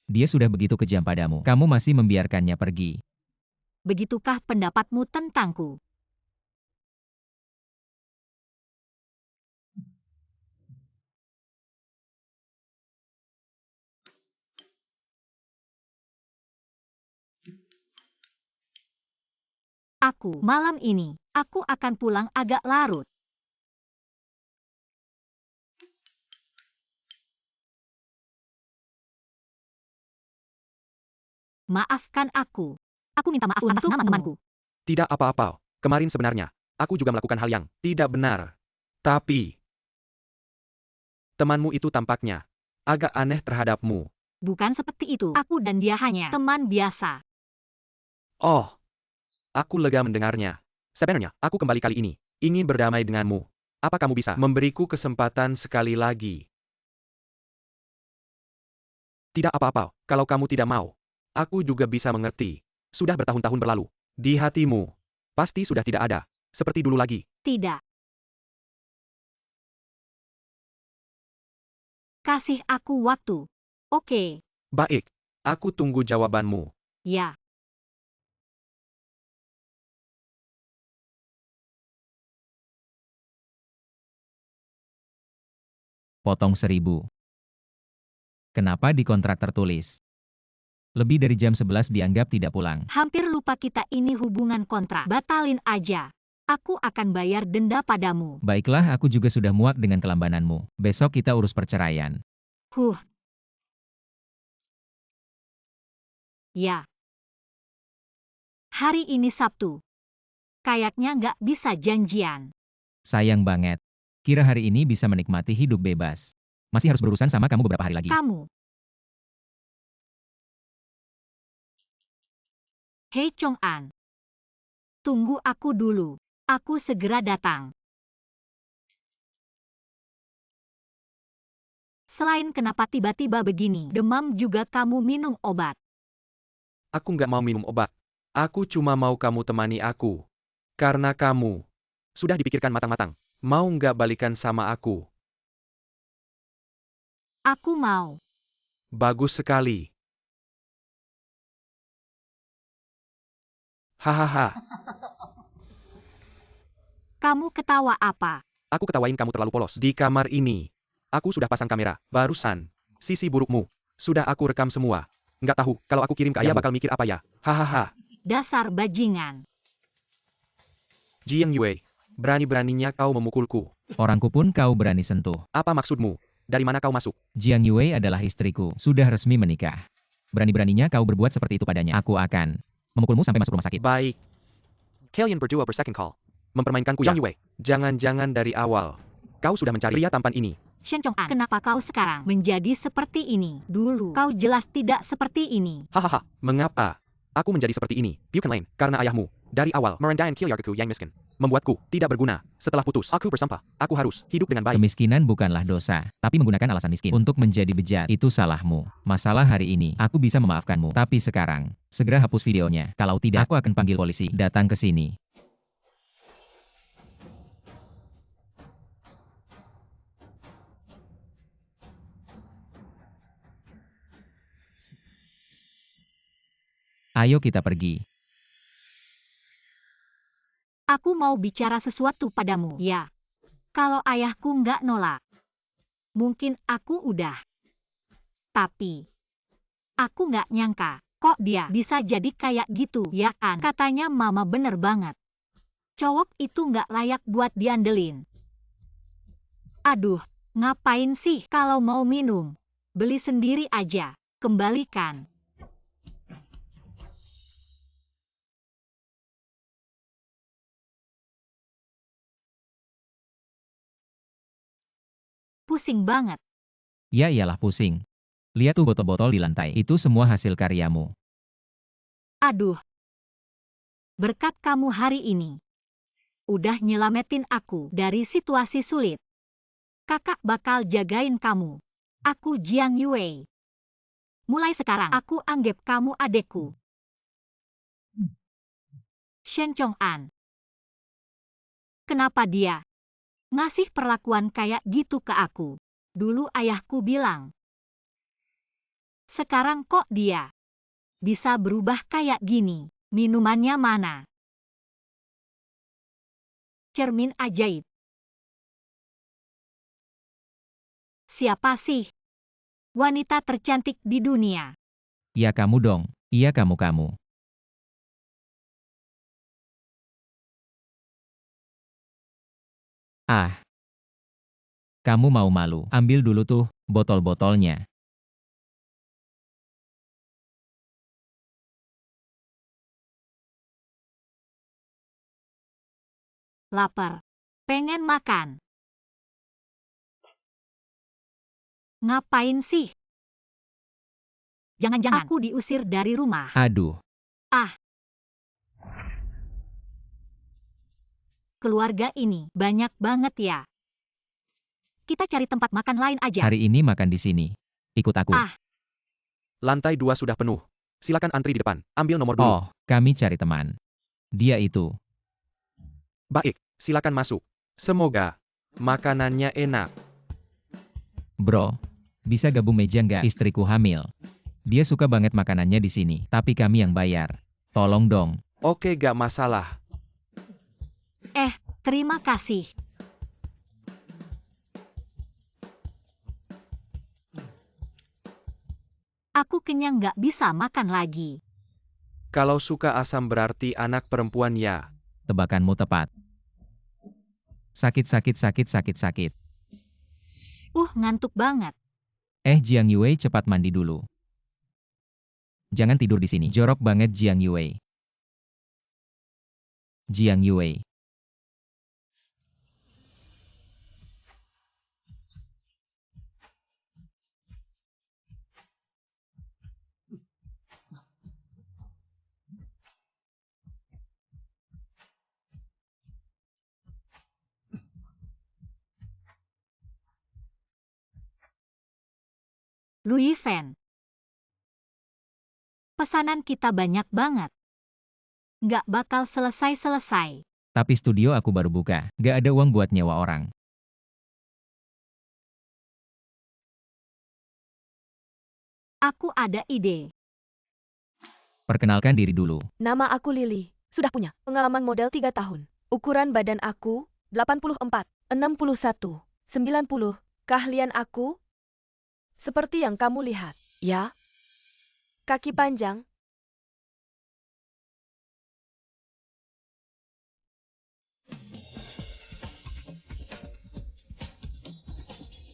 S3: Dia sudah begitu kejam padamu. Kamu masih membiarkannya pergi.
S2: Begitukah pendapatmu tentangku? Malam ini, aku akan pulang agak larut. Maafkan aku. Aku minta maaf atas nama temanku.
S1: Tidak apa-apa. Kemarin sebenarnya, aku juga melakukan hal yang tidak benar. Tapi, Temanmu itu tampaknya agak aneh terhadapmu.
S2: Bukan seperti itu. Aku dan dia hanya teman biasa.
S1: Oh, aku lega mendengarnya. Sebenarnya, aku kembali kali ini ingin berdamai denganmu. Apa kamu bisa memberiku kesempatan sekali lagi? Tidak apa-apa, kalau kamu tidak mau. Aku juga bisa mengerti. Sudah bertahun-tahun berlalu. Di hatimu, pasti sudah tidak ada. Seperti dulu lagi.
S2: Tidak. Kasih aku waktu. Oke.
S1: Baik, aku tunggu jawabanmu.
S2: Ya.
S3: Potong 1.000. Kenapa di kontrak tertulis? Lebih dari jam 11 dianggap tidak pulang.
S2: Hampir lupa kita ini hubungan kontrak. Batalin aja. Aku akan bayar denda padamu.
S3: Baiklah, aku juga sudah muak dengan kelambananmu. Besok kita urus perceraian.
S2: Huh. Ya. Hari ini Sabtu. Kayaknya nggak bisa janjian.
S3: Sayang banget. Kira hari ini bisa menikmati hidup bebas. Masih harus berurusan sama kamu beberapa hari lagi.
S2: Kamu. Hei Chong-an. Tunggu aku dulu. Aku segera datang. Selain kenapa tiba-tiba begini, demam juga kamu minum obat.
S1: Aku nggak mau minum obat. Aku cuma mau kamu temani aku. Karena kamu sudah dipikirkan matang-matang. Mau nggak balikan sama aku?
S2: Aku mau.
S1: Bagus sekali. Hahaha.
S2: Kamu ketawa apa?
S1: Aku ketawain kamu terlalu polos. Di kamar ini, aku sudah pasang kamera. Barusan. Sisi burukmu. Sudah aku rekam semua. Nggak tahu, kalau aku kirim ke ayah bakal mikir apa ya. Hahaha.
S2: Dasar bajingan.
S1: Jiang Yue. Berani-beraninya kau memukulku.
S3: Orangku pun kau berani sentuh.
S1: Apa maksudmu? Dari mana kau masuk?
S3: Jiang Yue adalah istriku. Sudah resmi menikah. Berani-beraninya kau berbuat seperti itu padanya. Aku akan memukulmu sampai masuk rumah sakit.
S1: Baik. Kalian berdua bersecond call. Mempermainkanku ya. Jiang Yue. Jangan-jangan dari awal. Kau sudah mencari pria tampan ini.
S2: Shen Chong-an, kenapa kau sekarang menjadi seperti ini? Dulu, kau jelas tidak seperti ini.
S1: Hahaha. Mengapa? Aku menjadi seperti ini. Bukan lain. Karena ayahmu. Dari awal, merendahin keluargaku yang miskin. Membuatku tidak berguna. Setelah putus, aku bersampah. Aku harus hidup dengan baik.
S3: Kemiskinan bukanlah dosa, tapi menggunakan alasan miskin untuk menjadi bejat, itu salahmu. Masalah hari ini, aku bisa memaafkanmu. Tapi sekarang, segera hapus videonya. Kalau tidak, aku akan panggil polisi. Datang ke sini. Ayo kita pergi.
S2: Aku mau bicara sesuatu padamu. Ya. Kalau ayahku nggak nolak. Mungkin aku udah. Tapi, aku nggak nyangka. Kok dia bisa jadi kayak gitu, ya kan? Katanya mama bener banget. Cowok itu nggak layak buat diandelin. Aduh, ngapain sih kalau mau minum? Beli sendiri aja. Kembalikan. Pusing banget.
S3: Ya iyalah pusing. Lihat tuh botol-botol di lantai. Itu semua hasil karyamu.
S2: Aduh. Berkat kamu hari ini. Udah nyelamatin aku dari situasi sulit. Kakak bakal jagain kamu. Aku Jiang Yue. Mulai sekarang aku anggap kamu adekku. Shen Chong-an. Kenapa dia ngasih perlakuan kayak gitu ke aku? Dulu ayahku bilang. Sekarang kok dia bisa berubah kayak gini? Minumannya mana? Cermin ajaib. Siapa sih wanita tercantik di dunia?
S3: Ya kamu dong. Iya kamu-kamu. Ah. Kamu mau malu. Ambil dulu tuh, botol-botolnya.
S2: Lapar. Pengen makan. Ngapain sih? Jangan-jangan aku diusir dari rumah.
S3: Aduh,
S2: Keluarga ini banyak banget ya. Kita cari tempat makan lain aja.
S3: hari ini makan di sini. Ikut aku.
S2: Ah.
S1: Lantai 2 sudah penuh. Silakan antri di depan. Ambil nomor dulu.
S3: Oh, kami cari teman. Dia itu.
S1: Baik, silakan masuk. Semoga makanannya enak.
S3: Bro, bisa gabung meja nggak? Istriku hamil. Dia suka banget makanannya di sini, tapi kami yang bayar. Tolong dong.
S1: Oke, gak masalah.
S2: Terima kasih. Aku kenyang nggak bisa makan lagi.
S1: Kalau suka asam berarti anak perempuan ya.
S3: Tebakanmu tepat. Sakit, sakit, sakit, sakit, sakit.
S2: Ngantuk banget.
S3: Jiang Yue, cepat mandi dulu. Jangan tidur di sini. Jorok banget Jiang Yue. Jiang Yue.
S2: Louis Fan. Pesanan kita banyak banget. Nggak bakal selesai-selesai.
S3: Tapi studio aku baru buka. Gak ada uang buat nyewa orang.
S2: Aku ada ide.
S3: Perkenalkan diri dulu.
S4: Nama aku Lily. Sudah punya pengalaman model 3 tahun. Ukuran badan aku 84, 61, 90. Keahlian aku seperti yang kamu lihat, ya. Kaki panjang.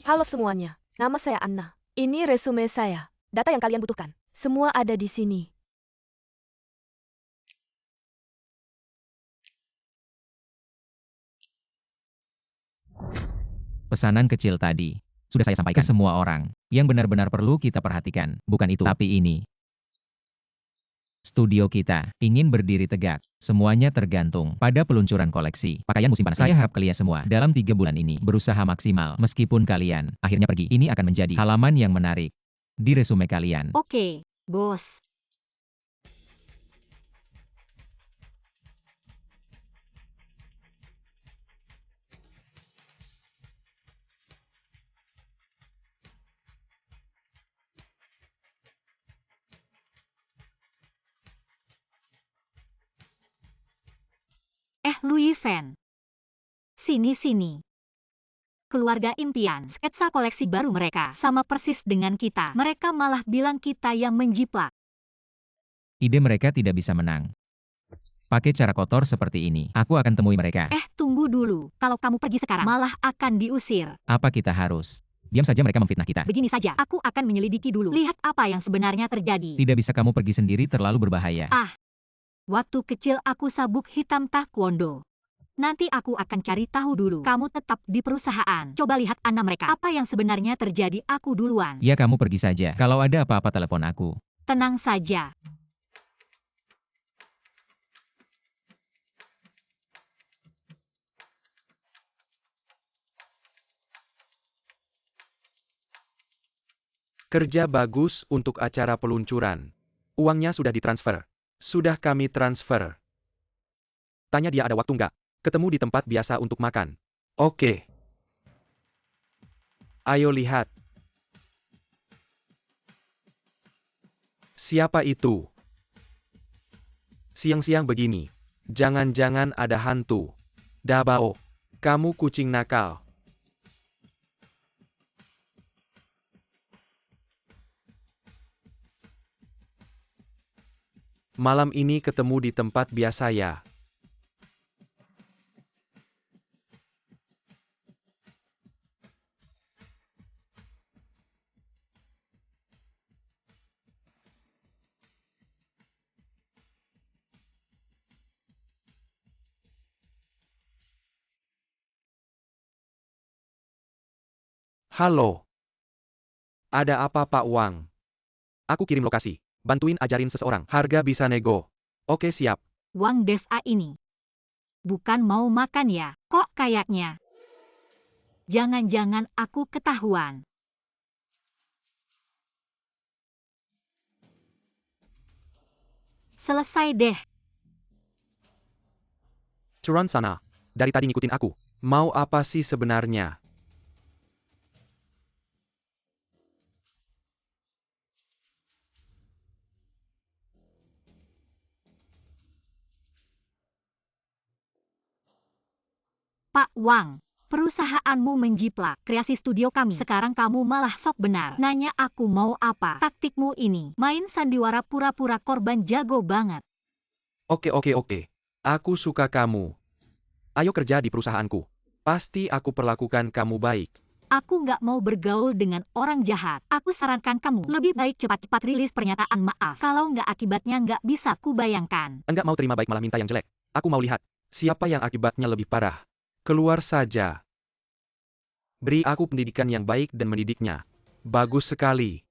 S4: Halo semuanya, nama saya Anna. Ini resume saya. Data yang kalian butuhkan. Semua ada di sini.
S3: Pesanan kecil tadi. Sudah saya sampaikan ke semua orang. Yang benar-benar perlu kita perhatikan. Bukan itu, tapi ini. Studio kita ingin berdiri tegak. Semuanya tergantung pada peluncuran koleksi. Pakaian musim panas. Saya harap kalian semua dalam 3 bulan ini berusaha maksimal. Meskipun kalian akhirnya pergi, ini akan menjadi halaman yang menarik di resume kalian.
S2: Oke, bos. Louis Fan. Sini. Keluarga impian, sketsa koleksi baru mereka, sama persis dengan kita. Mereka malah bilang kita yang menjiplak.
S3: Ide mereka tidak bisa menang. Pakai cara kotor seperti ini, aku akan temui mereka.
S2: Tunggu dulu. Kalau kamu pergi sekarang, malah akan diusir.
S3: Apa kita harus? Diam saja, mereka memfitnah kita.
S2: Begini saja, aku akan menyelidiki dulu. Lihat apa yang sebenarnya terjadi.
S3: Tidak bisa kamu pergi sendiri, terlalu berbahaya.
S2: Waktu kecil aku sabuk hitam taekwondo. Nanti aku akan cari tahu dulu. Kamu tetap di perusahaan. Coba lihat anak mereka. Apa yang sebenarnya terjadi, aku duluan.
S3: Ya, kamu pergi saja. Kalau ada apa-apa telepon aku.
S2: Tenang saja.
S1: Kerja bagus untuk acara peluncuran. Uangnya sudah ditransfer. Sudah kami transfer. Tanya dia ada waktu nggak? Ketemu di tempat biasa untuk makan. Oke. Ayo lihat. Siapa itu? Siang-siang begini. Jangan-jangan ada hantu. Dabao. Kamu kucing nakal. Malam ini ketemu di tempat biasa ya. Halo. Ada apa Pak Wang? Aku kirim lokasi. Bantuin ajarin seseorang. Harga bisa nego. Oke siap.
S2: Wang Deva ini. Bukan mau makan ya? Kok kayaknya? Jangan-jangan aku ketahuan. Selesai deh.
S1: Turun sana. Dari tadi ngikutin aku. Mau apa sih sebenarnya?
S2: Pak Wang, perusahaanmu menjiplak kreasi studio kami. Sekarang kamu malah sok benar. Nanya aku mau apa. Taktikmu ini, main sandiwara pura-pura korban jago banget.
S1: Oke. Aku suka kamu. Ayo kerja di perusahaanku. Pasti aku perlakukan kamu baik.
S2: Aku nggak mau bergaul dengan orang jahat. Aku sarankan kamu lebih baik cepat-cepat rilis pernyataan maaf. Kalau nggak akibatnya nggak bisa kubayangkan.
S1: Enggak mau terima baik malah minta yang jelek. Aku mau lihat. Siapa yang akibatnya lebih parah. Keluar saja. Beri aku pendidikan yang baik dan mendidiknya. Bagus sekali.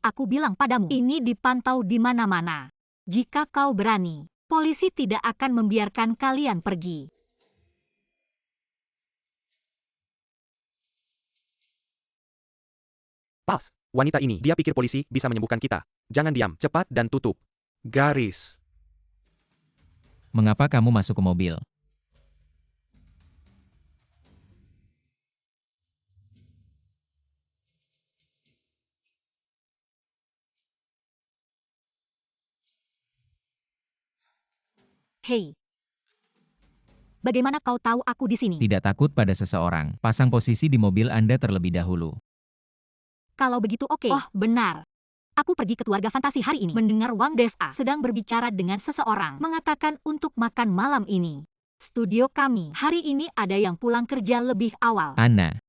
S2: Aku bilang padamu, ini dipantau di mana-mana. Jika kau berani, polisi tidak akan membiarkan kalian pergi.
S1: Pas. Wanita ini, dia pikir polisi bisa menyembuhkan kita. Jangan diam, cepat dan tutup. Garis.
S3: Mengapa kamu masuk ke mobil?
S2: Hei. Bagaimana kau tahu aku di sini?
S3: Tidak takut pada seseorang. Pasang posisi di mobil Anda terlebih dahulu.
S2: Kalau begitu oke. Oh, benar. Aku pergi ke keluarga fantasi hari ini. Mendengar Wang Deva sedang berbicara dengan seseorang. Mengatakan untuk makan malam ini. Studio kami, hari ini ada yang pulang kerja lebih awal.
S3: Anna,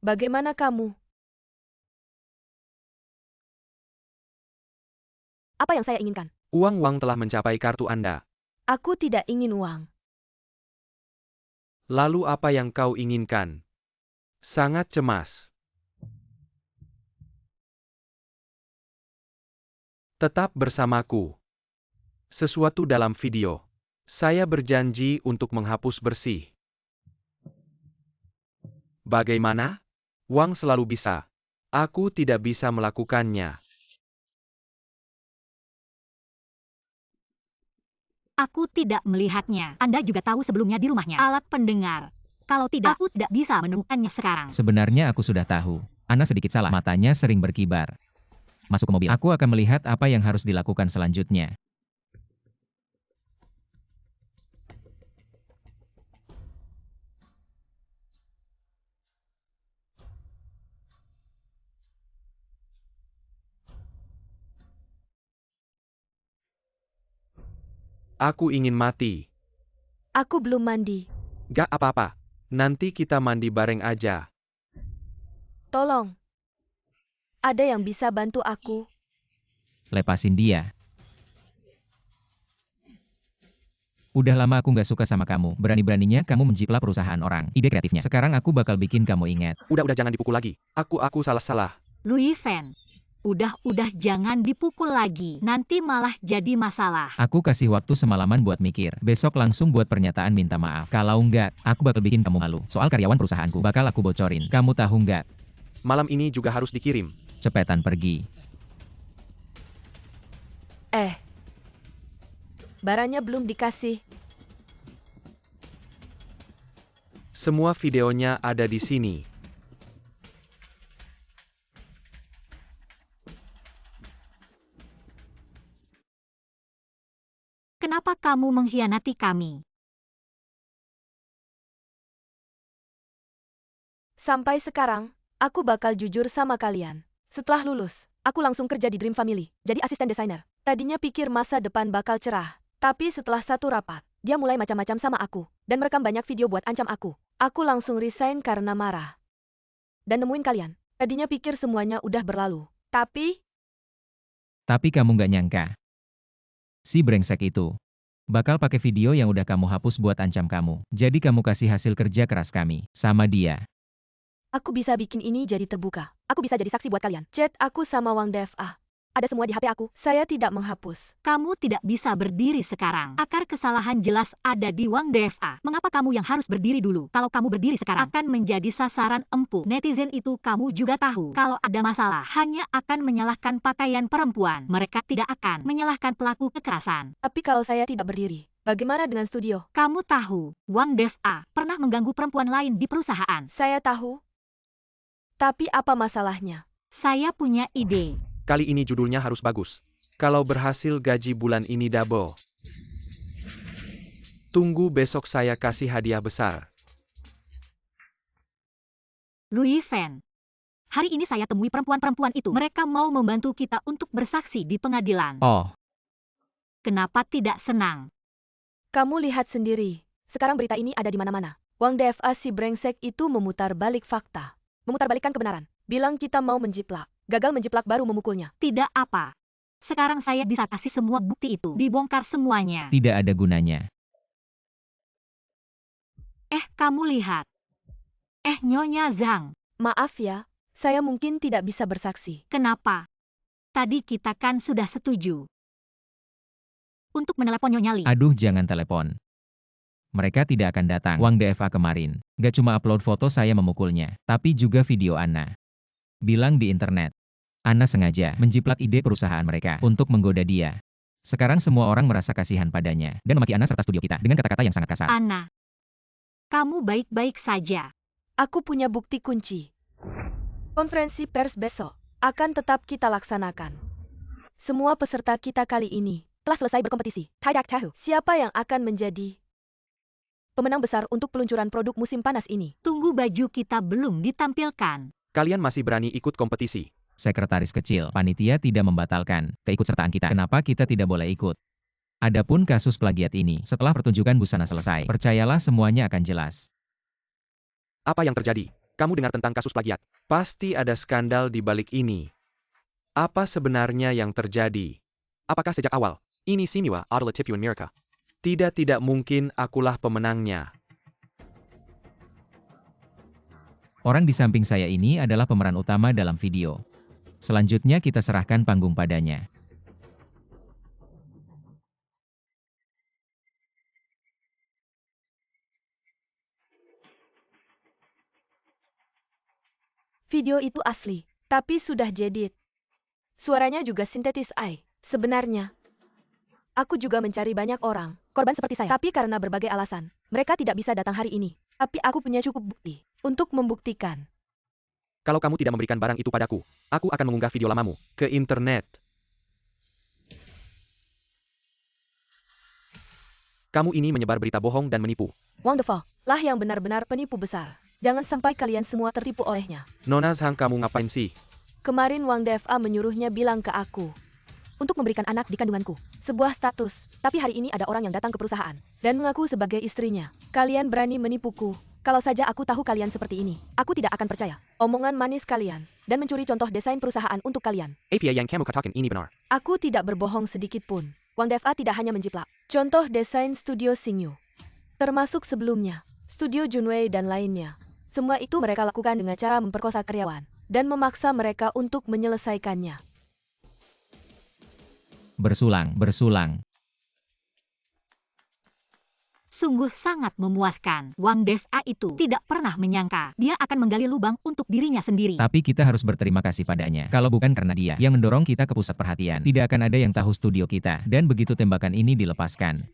S4: Bagaimana kamu? Apa yang saya inginkan?
S1: Uang telah mencapai kartu Anda.
S4: Aku tidak ingin uang.
S1: Lalu apa yang kau inginkan? Sangat cemas. Tetap bersamaku. Sesuatu dalam video. Saya berjanji untuk menghapus bersih. Bagaimana? Wang selalu bisa. Aku tidak bisa melakukannya.
S2: Aku tidak melihatnya. Anda juga tahu sebelumnya di rumahnya. Alat pendengar. Kalau tidak, aku tidak bisa menemukannya sekarang.
S3: sebenarnya aku sudah tahu. Anna sedikit salah. Matanya sering berkibar. Masuk ke mobil. Aku akan melihat apa yang harus dilakukan selanjutnya.
S1: Aku ingin mati.
S4: Aku belum mandi.
S1: Gak apa-apa. Nanti kita mandi bareng aja.
S4: Tolong. Ada yang bisa bantu aku?
S3: Lepasin dia. Udah lama aku nggak suka sama kamu. Berani-beraninya kamu menjiplak perusahaan orang. Ide kreatifnya. Sekarang aku bakal bikin kamu ingat.
S1: Udah jangan dipukul lagi. Aku salah-salah.
S2: Louis Fan. Udah jangan dipukul lagi. Nanti malah jadi masalah.
S3: Aku kasih waktu semalaman buat mikir. Besok langsung buat pernyataan minta maaf. Kalau enggak, aku bakal bikin kamu malu. Soal karyawan perusahaanku bakal aku bocorin. Kamu tahu nggak?
S1: Malam ini juga harus dikirim.
S3: Cepetan pergi.
S4: Barangnya belum dikasih.
S1: Semua videonya ada di sini.
S2: Kenapa kamu mengkhianati kami?
S4: Sampai sekarang, aku bakal jujur sama kalian. Setelah lulus, aku langsung kerja di Dream Family, jadi asisten desainer. Tadinya pikir masa depan bakal cerah. Tapi setelah satu rapat, dia mulai macam-macam sama aku, dan merekam banyak video buat ancam aku. Aku langsung resign karena marah. Dan nemuin kalian. Tadinya pikir semuanya udah berlalu. Tapi
S3: Tapi kamu nggak nyangka. Si brengsek itu Bakal pakai video yang udah kamu hapus buat ancam kamu. Jadi kamu kasih hasil kerja keras kami. Sama dia.
S4: Aku bisa bikin ini jadi terbuka. Aku bisa jadi saksi buat kalian. Chat aku sama Wang DFA. Ada semua di HP aku. Saya tidak menghapus.
S2: Kamu tidak bisa berdiri sekarang. Akar kesalahan jelas ada di Wang DFA. Mengapa kamu yang harus berdiri dulu? Kalau kamu berdiri sekarang, akan menjadi sasaran empuk. Netizen itu kamu juga tahu. Kalau ada masalah, hanya akan menyalahkan pakaian perempuan. Mereka tidak akan menyalahkan pelaku kekerasan.
S4: Tapi kalau saya tidak berdiri, bagaimana dengan studio?
S2: Kamu tahu, Wang DFA pernah mengganggu perempuan lain di perusahaan.
S4: Saya tahu. Tapi apa masalahnya?
S2: Saya punya ide.
S1: Kali ini judulnya harus bagus. Kalau berhasil gaji bulan ini double. Tunggu besok saya kasih hadiah besar.
S2: Louis Fan. Hari ini saya temui perempuan-perempuan itu. Mereka mau membantu kita untuk bersaksi di pengadilan.
S3: Oh,
S2: Kenapa tidak senang?
S4: Kamu lihat sendiri. Sekarang berita ini ada di mana-mana. Wang DFA si brengsek itu memutar balik fakta. Memutarbalikkan kebenaran. Bilang kita mau menjiplak. Gagal menjiplak baru memukulnya.
S2: Tidak apa. Sekarang saya bisa kasih semua bukti itu. Dibongkar semuanya.
S3: tidak ada gunanya.
S2: Kamu lihat. Nyonya Zhang.
S4: Maaf ya, saya mungkin tidak bisa bersaksi.
S2: Kenapa? Tadi kita kan sudah setuju. Untuk menelepon Nyonya Li.
S3: Aduh, jangan telepon. Mereka tidak akan datang. Wang DFA kemarin. Gak cuma upload foto saya memukulnya, tapi juga video Anna. Bilang di internet. Anna sengaja menjiplak ide perusahaan mereka untuk menggoda dia. Sekarang semua orang merasa kasihan padanya dan memaki Anna serta studio kita dengan kata-kata yang sangat kasar.
S2: Anna. Kamu baik-baik saja.
S4: Aku punya bukti kunci. Konferensi pers besok akan tetap kita laksanakan. Semua peserta kita kali ini telah selesai berkompetisi. Tidak tahu siapa yang akan menjadi pemenang besar untuk peluncuran produk musim panas ini.
S2: Tunggu, baju kita belum ditampilkan.
S1: Kalian masih berani ikut kompetisi.
S3: Sekretaris kecil, panitia tidak membatalkan keikutsertaan kita. Kenapa kita tidak boleh ikut? Adapun kasus plagiat ini, setelah pertunjukan busana selesai, percayalah semuanya akan jelas.
S1: Apa yang terjadi? Kamu dengar tentang kasus plagiat? Pasti ada skandal di balik ini. Apa sebenarnya yang terjadi? Apakah sejak awal, ini Simiwa adalah tipuan mereka? Tidak mungkin akulah pemenangnya.
S3: Orang di samping saya ini adalah pemeran utama dalam video. Selanjutnya kita serahkan panggung padanya.
S4: Video itu asli, tapi sudah jedit. Suaranya juga sintetis AI. Sebenarnya, aku juga mencari banyak orang, korban seperti saya. Tapi karena berbagai alasan, mereka tidak bisa datang hari ini. Tapi aku punya cukup bukti untuk membuktikan.
S1: Kalau kamu tidak memberikan barang itu padaku, aku akan mengunggah video lamamu ke internet. Kamu ini menyebar berita bohong dan menipu.
S4: Wang DFA lah yang benar-benar penipu besar. Jangan sampai kalian semua tertipu olehnya.
S1: Nona Zhang, kamu ngapain sih?
S4: Kemarin Wang DFA menyuruhnya bilang ke aku untuk memberikan anak di kandunganku. Sebuah status. Tapi hari ini ada orang yang datang ke perusahaan dan mengaku sebagai istrinya. Kalian berani menipuku. Kalau saja aku tahu kalian seperti ini, aku tidak akan percaya omongan manis kalian dan mencuri contoh desain perusahaan untuk kalian.
S1: Apa yang kamu katakan ini benar?
S4: Aku tidak berbohong sedikit pun. Wang DFA tidak hanya menjiplak contoh desain studio Xingyu, termasuk sebelumnya, studio Junwei dan lainnya. Semua itu mereka lakukan dengan cara memperkosa karyawan dan memaksa mereka untuk menyelesaikannya.
S3: Bersulang.
S2: Sungguh sangat memuaskan. Wang DFA itu tidak pernah menyangka dia akan menggali lubang untuk dirinya sendiri.
S3: Tapi kita harus berterima kasih padanya. Kalau bukan karena dia yang mendorong kita ke pusat perhatian, tidak akan ada yang tahu studio kita. Dan begitu tembakan ini dilepaskan,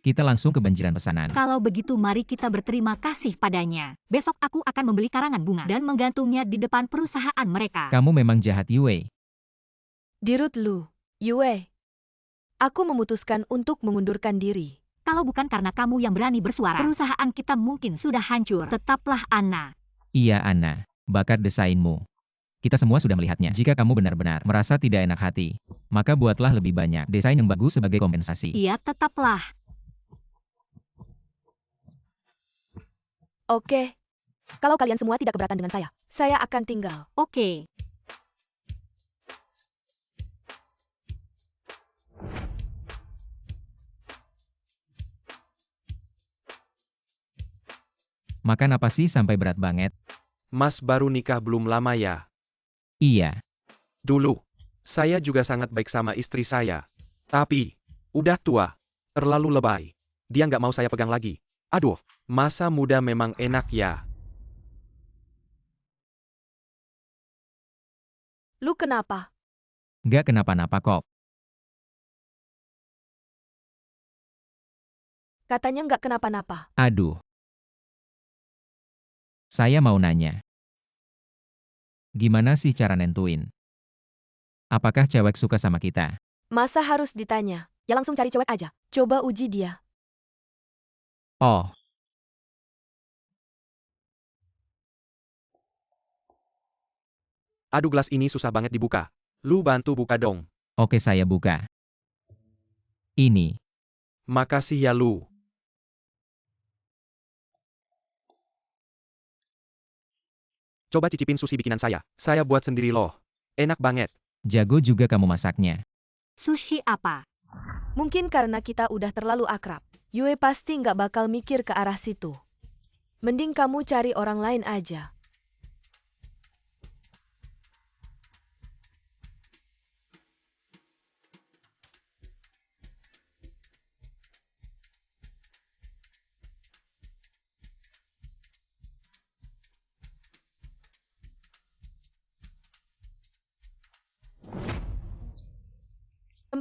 S3: kita langsung kebanjiran pesanan.
S2: Kalau begitu mari kita berterima kasih padanya. Besok aku akan membeli karangan bunga dan menggantungnya di depan perusahaan mereka.
S3: Kamu memang jahat, Yue.
S4: Dirut Lu, Yue, aku memutuskan untuk mengundurkan diri.
S2: Kalau bukan karena kamu yang berani bersuara, perusahaan kita mungkin sudah hancur. Tetaplah Anna.
S3: Iya, Anna. Bakat desainmu. Kita semua sudah melihatnya. Jika kamu benar-benar merasa tidak enak hati, maka buatlah lebih banyak desain yang bagus sebagai kompensasi.
S2: Iya, tetaplah.
S4: Oke. Kalau kalian semua tidak keberatan dengan saya akan tinggal.
S2: Oke.
S3: Makan apa sih sampai berat banget?
S1: Mas baru nikah belum lama ya?
S3: Iya,
S1: Dulu, saya juga sangat baik sama istri saya. Tapi, udah tua, terlalu lebay. Dia nggak mau saya pegang lagi. Aduh, masa muda memang enak ya.
S4: Lu kenapa?
S3: nggak kenapa-napa kok.
S4: Katanya nggak kenapa-napa.
S3: Aduh. Saya mau nanya. Gimana sih cara nentuin? Apakah cewek suka sama kita?
S4: Masa harus ditanya? Ya langsung cari cewek aja. Coba uji dia.
S3: Oh,
S1: Aduh gelas ini susah banget dibuka. Lu bantu buka dong.
S3: oke saya buka. Ini.
S1: Makasih ya lu. Coba cicipin sushi bikinan saya. Saya buat sendiri loh. Enak banget.
S3: Jago juga kamu masaknya.
S2: Sushi apa?
S4: Mungkin karena kita udah terlalu akrab. Yue pasti nggak bakal mikir ke arah situ. Mending kamu cari orang lain aja.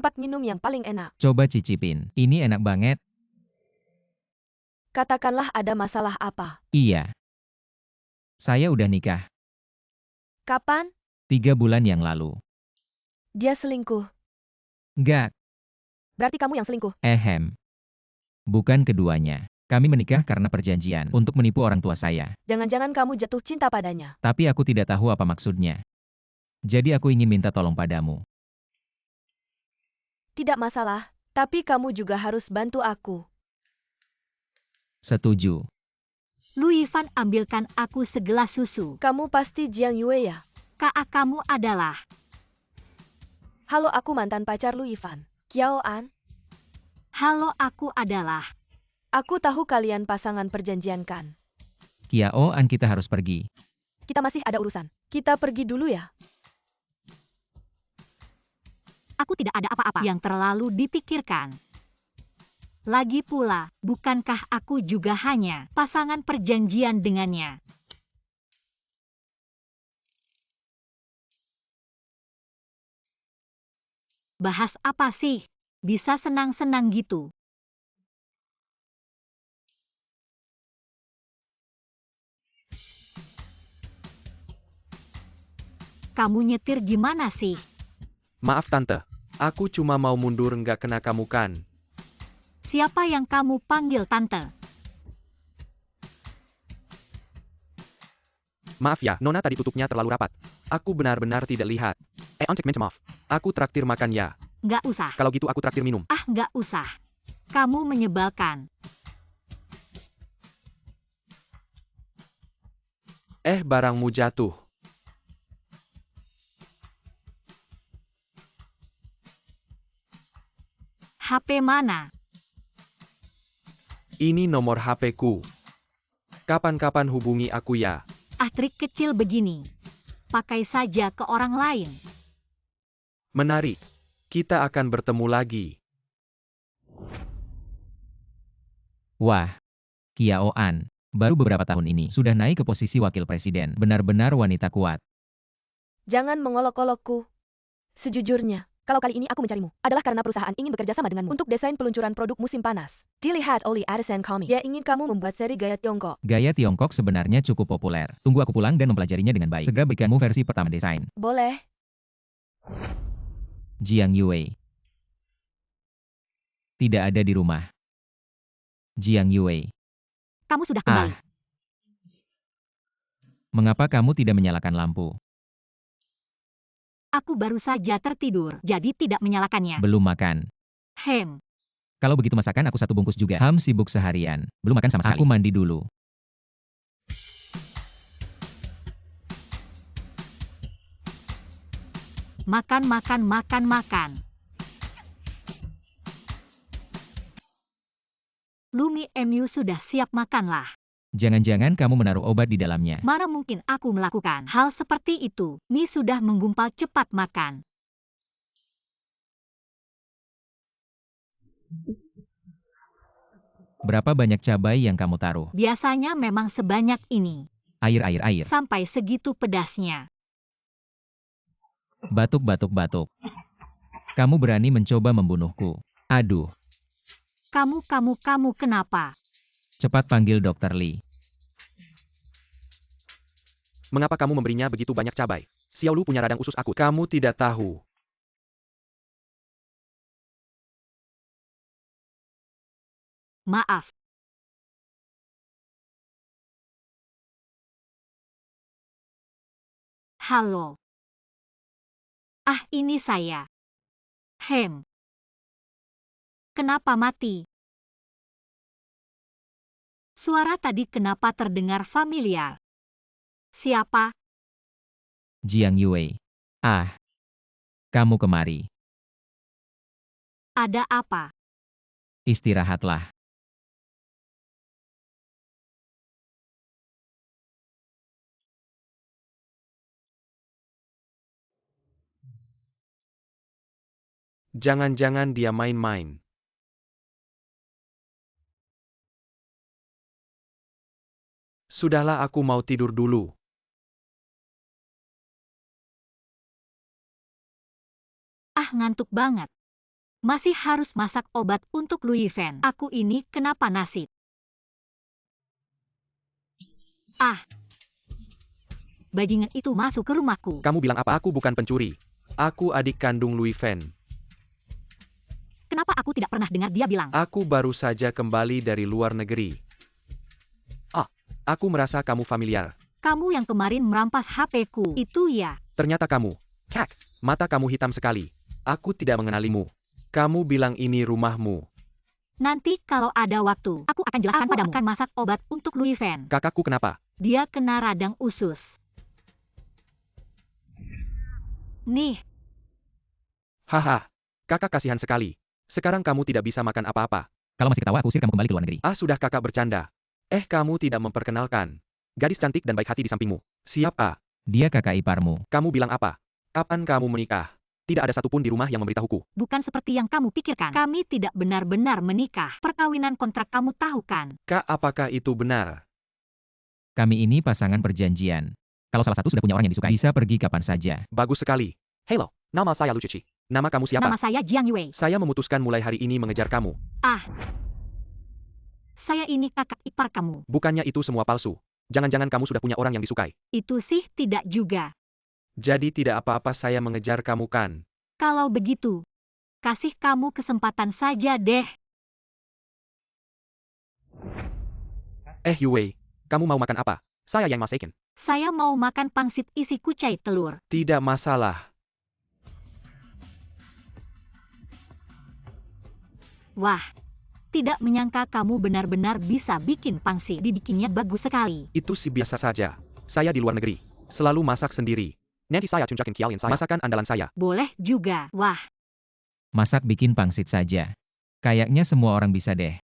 S4: Tempat minum yang paling enak.
S3: Coba cicipin. Ini enak banget.
S4: Katakanlah ada masalah apa.
S3: Iya. Saya udah nikah.
S4: Kapan?
S3: 3 bulan yang lalu.
S4: Dia selingkuh.
S3: Nggak.
S4: Berarti kamu yang selingkuh.
S3: Bukan keduanya. Kami menikah karena perjanjian untuk menipu orang tua saya.
S4: Jangan-jangan kamu jatuh cinta padanya.
S3: Tapi aku tidak tahu apa maksudnya. Jadi aku ingin minta tolong padamu.
S4: Tidak masalah, tapi kamu juga harus bantu aku.
S3: Setuju.
S2: Lu Yifan ambilkan aku segelas susu.
S4: Kamu pasti Jiang Yue ya?
S2: Kakak kamu adalah...
S4: Halo, aku mantan pacar Lu Yifan. Kiao An.
S2: Halo, aku adalah...
S4: Aku tahu kalian pasangan perjanjian kan?
S3: Kiao An, kita harus pergi.
S4: Kita masih ada urusan. Kita pergi dulu ya.
S2: Aku tidak ada apa-apa yang terlalu dipikirkan. Lagi pula, bukankah aku juga hanya pasangan perjanjian dengannya? Bahas apa sih? Bisa senang-senang gitu. Kamu nyetir gimana sih?
S1: Maaf tante. Aku cuma mau mundur nggak kena kamu kan.
S2: Siapa yang kamu panggil tante?
S1: Maaf ya, Nona tadi tutupnya terlalu rapat. Aku benar-benar tidak lihat. Oncek minta maaf. Aku traktir makan ya.
S2: Nggak usah.
S1: Kalau gitu aku traktir minum.
S2: Ah, nggak usah. Kamu menyebalkan.
S1: Barangmu jatuh.
S2: HP mana?
S1: Ini nomor HP-ku. Kapan-kapan hubungi aku ya.
S2: Ah, trik kecil begini. Pakai saja ke orang lain.
S1: Menarik. Kita akan bertemu lagi.
S3: Wah. Kiao An. Baru beberapa tahun ini sudah naik ke posisi wakil presiden. Benar-benar wanita kuat.
S4: Jangan mengolok-olokku. Sejujurnya, kalau kali ini aku mencarimu, adalah karena perusahaan ingin bekerja sama denganmu untuk desain peluncuran produk musim panas. Dilihat oleh Addison Comics. Dia ingin kamu membuat seri gaya Tiongkok.
S3: Gaya Tiongkok sebenarnya cukup populer. Tunggu aku pulang dan mempelajarinya dengan baik. Segera berikanmu versi pertama desain.
S4: Boleh.
S3: Jiang Yue. Tidak ada di rumah. Jiang Yue.
S2: Kamu sudah kembali.
S3: Mengapa kamu tidak menyalakan lampu?
S2: Aku baru saja tertidur, jadi tidak menyalakannya.
S3: Belum makan.
S2: Kalau
S3: begitu masakan aku 1 bungkus juga. Sibuk seharian. Belum makan sama sekali. Aku mandi dulu.
S2: Makan. Lumi MU sudah siap makanlah.
S3: Jangan-jangan kamu menaruh obat di dalamnya.
S2: Mana mungkin aku melakukan hal seperti itu? Mi sudah menggumpal cepat makan.
S3: Berapa banyak cabai yang kamu taruh?
S2: Biasanya memang sebanyak ini.
S3: Air.
S2: Sampai segitu pedasnya.
S3: Batuk. Kamu berani mencoba membunuhku. Aduh,
S2: Kamu kenapa?
S3: cepat panggil Dokter Lee.
S1: Mengapa kamu memberinya begitu banyak cabai? Xiaolu punya radang usus akut. Kamu tidak tahu.
S2: Maaf. Halo. Ah, ini saya. Kenapa mati? Suara tadi kenapa terdengar familiar? Siapa?
S3: Jiang Yue. Ah, kamu kemari.
S2: Ada apa?
S3: Istirahatlah.
S1: Jangan-jangan dia main-main. Sudahlah, aku mau tidur dulu.
S2: Ah, ngantuk banget. Masih harus masak obat untuk Louis Van. Aku ini kenapa nasib? Ah. Bajingan itu masuk ke rumahku.
S1: Kamu bilang apa? Aku bukan pencuri. Aku adik kandung Louis Van.
S2: Kenapa aku tidak pernah dengar dia bilang?
S1: Aku baru saja kembali dari luar negeri. Aku merasa kamu familiar.
S2: Kamu yang kemarin merampas HP-ku, itu ya?
S1: Ternyata kamu. Kak, mata kamu hitam sekali. Aku tidak mengenalimu. Kamu bilang ini rumahmu.
S2: Nanti kalau ada waktu, aku akan jelaskan padamu. Aku akan masak obat untuk Louis Van.
S1: Kakakku kenapa?
S2: Dia kena radang usus. Nih,
S1: Haha, kakak kasihan sekali. Sekarang kamu tidak bisa makan apa-apa.
S3: Kalau masih ketawa, aku usir kamu kembali ke luar negeri.
S1: Sudah kakak bercanda. Kamu tidak memperkenalkan. Gadis cantik dan baik hati di sampingmu. Siapa?
S3: Dia kakak iparmu.
S1: Kamu bilang apa? Kapan kamu menikah? Tidak ada satupun di rumah yang memberitahuku.
S2: bukan seperti yang kamu pikirkan. Kami tidak benar-benar menikah. Perkawinan kontrak kamu tahu kan?
S1: Kak, apakah itu benar?
S3: Kami ini pasangan perjanjian. Kalau salah satu sudah punya orang yang disukai, bisa pergi kapan saja.
S1: Bagus sekali. Hello, nama saya Lu Cici. Nama kamu siapa?
S2: Nama saya Jiang Yue.
S1: Saya memutuskan mulai hari ini mengejar kamu.
S2: Saya ini kakak ipar kamu.
S1: Bukannya itu semua palsu. Jangan-jangan kamu sudah punya orang yang disukai.
S2: Itu sih tidak juga.
S1: Jadi tidak apa-apa saya mengejar kamu kan?
S2: Kalau begitu, kasih kamu kesempatan saja deh.
S1: Yue, kamu mau makan apa? Saya yang masakin.
S2: Saya mau makan pangsit isi kucai telur.
S1: Tidak masalah.
S2: Wah, tidak menyangka kamu benar-benar bisa bikin pangsit. Dibikinnya bagus sekali.
S1: Itu sih biasa saja. Saya di luar negeri. Selalu masak sendiri. Nanti saya tunjukin kalian masakan andalan saya.
S2: Boleh juga. Wah,
S3: Masak bikin pangsit saja. Kayaknya semua orang bisa deh.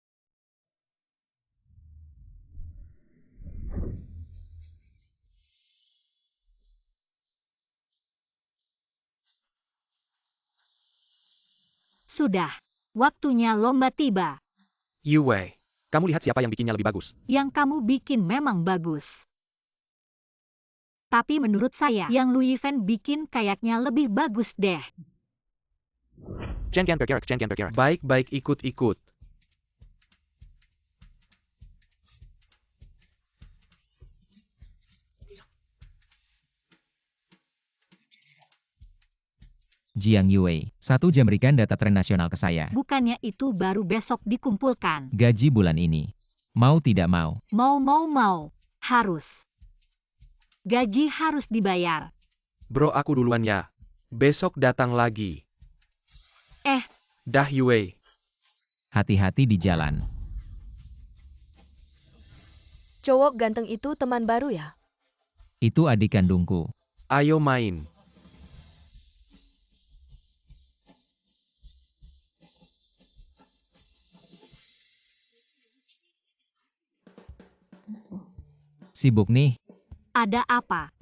S2: sudah. Waktunya lomba tiba.
S1: Yue, kamu lihat siapa yang bikinnya lebih bagus.
S2: Yang kamu bikin memang bagus. Tapi menurut saya, yang Louis Van bikin kayaknya lebih bagus deh.
S1: Jangan bergerak. Baik-baik, ikut-ikut.
S3: Jiang Yue, 1 jam berikan data tren nasional ke saya.
S2: Bukannya itu baru besok dikumpulkan.
S3: Gaji bulan ini. Mau tidak mau.
S2: Mau. Harus. Gaji harus dibayar.
S1: Bro, aku duluan ya. Besok datang lagi. Dah Yue.
S3: Hati-hati di jalan.
S4: Cowok ganteng itu teman baru ya?
S3: Itu adik kandungku.
S1: Ayo main.
S3: Sibuk nih,
S2: Ada apa?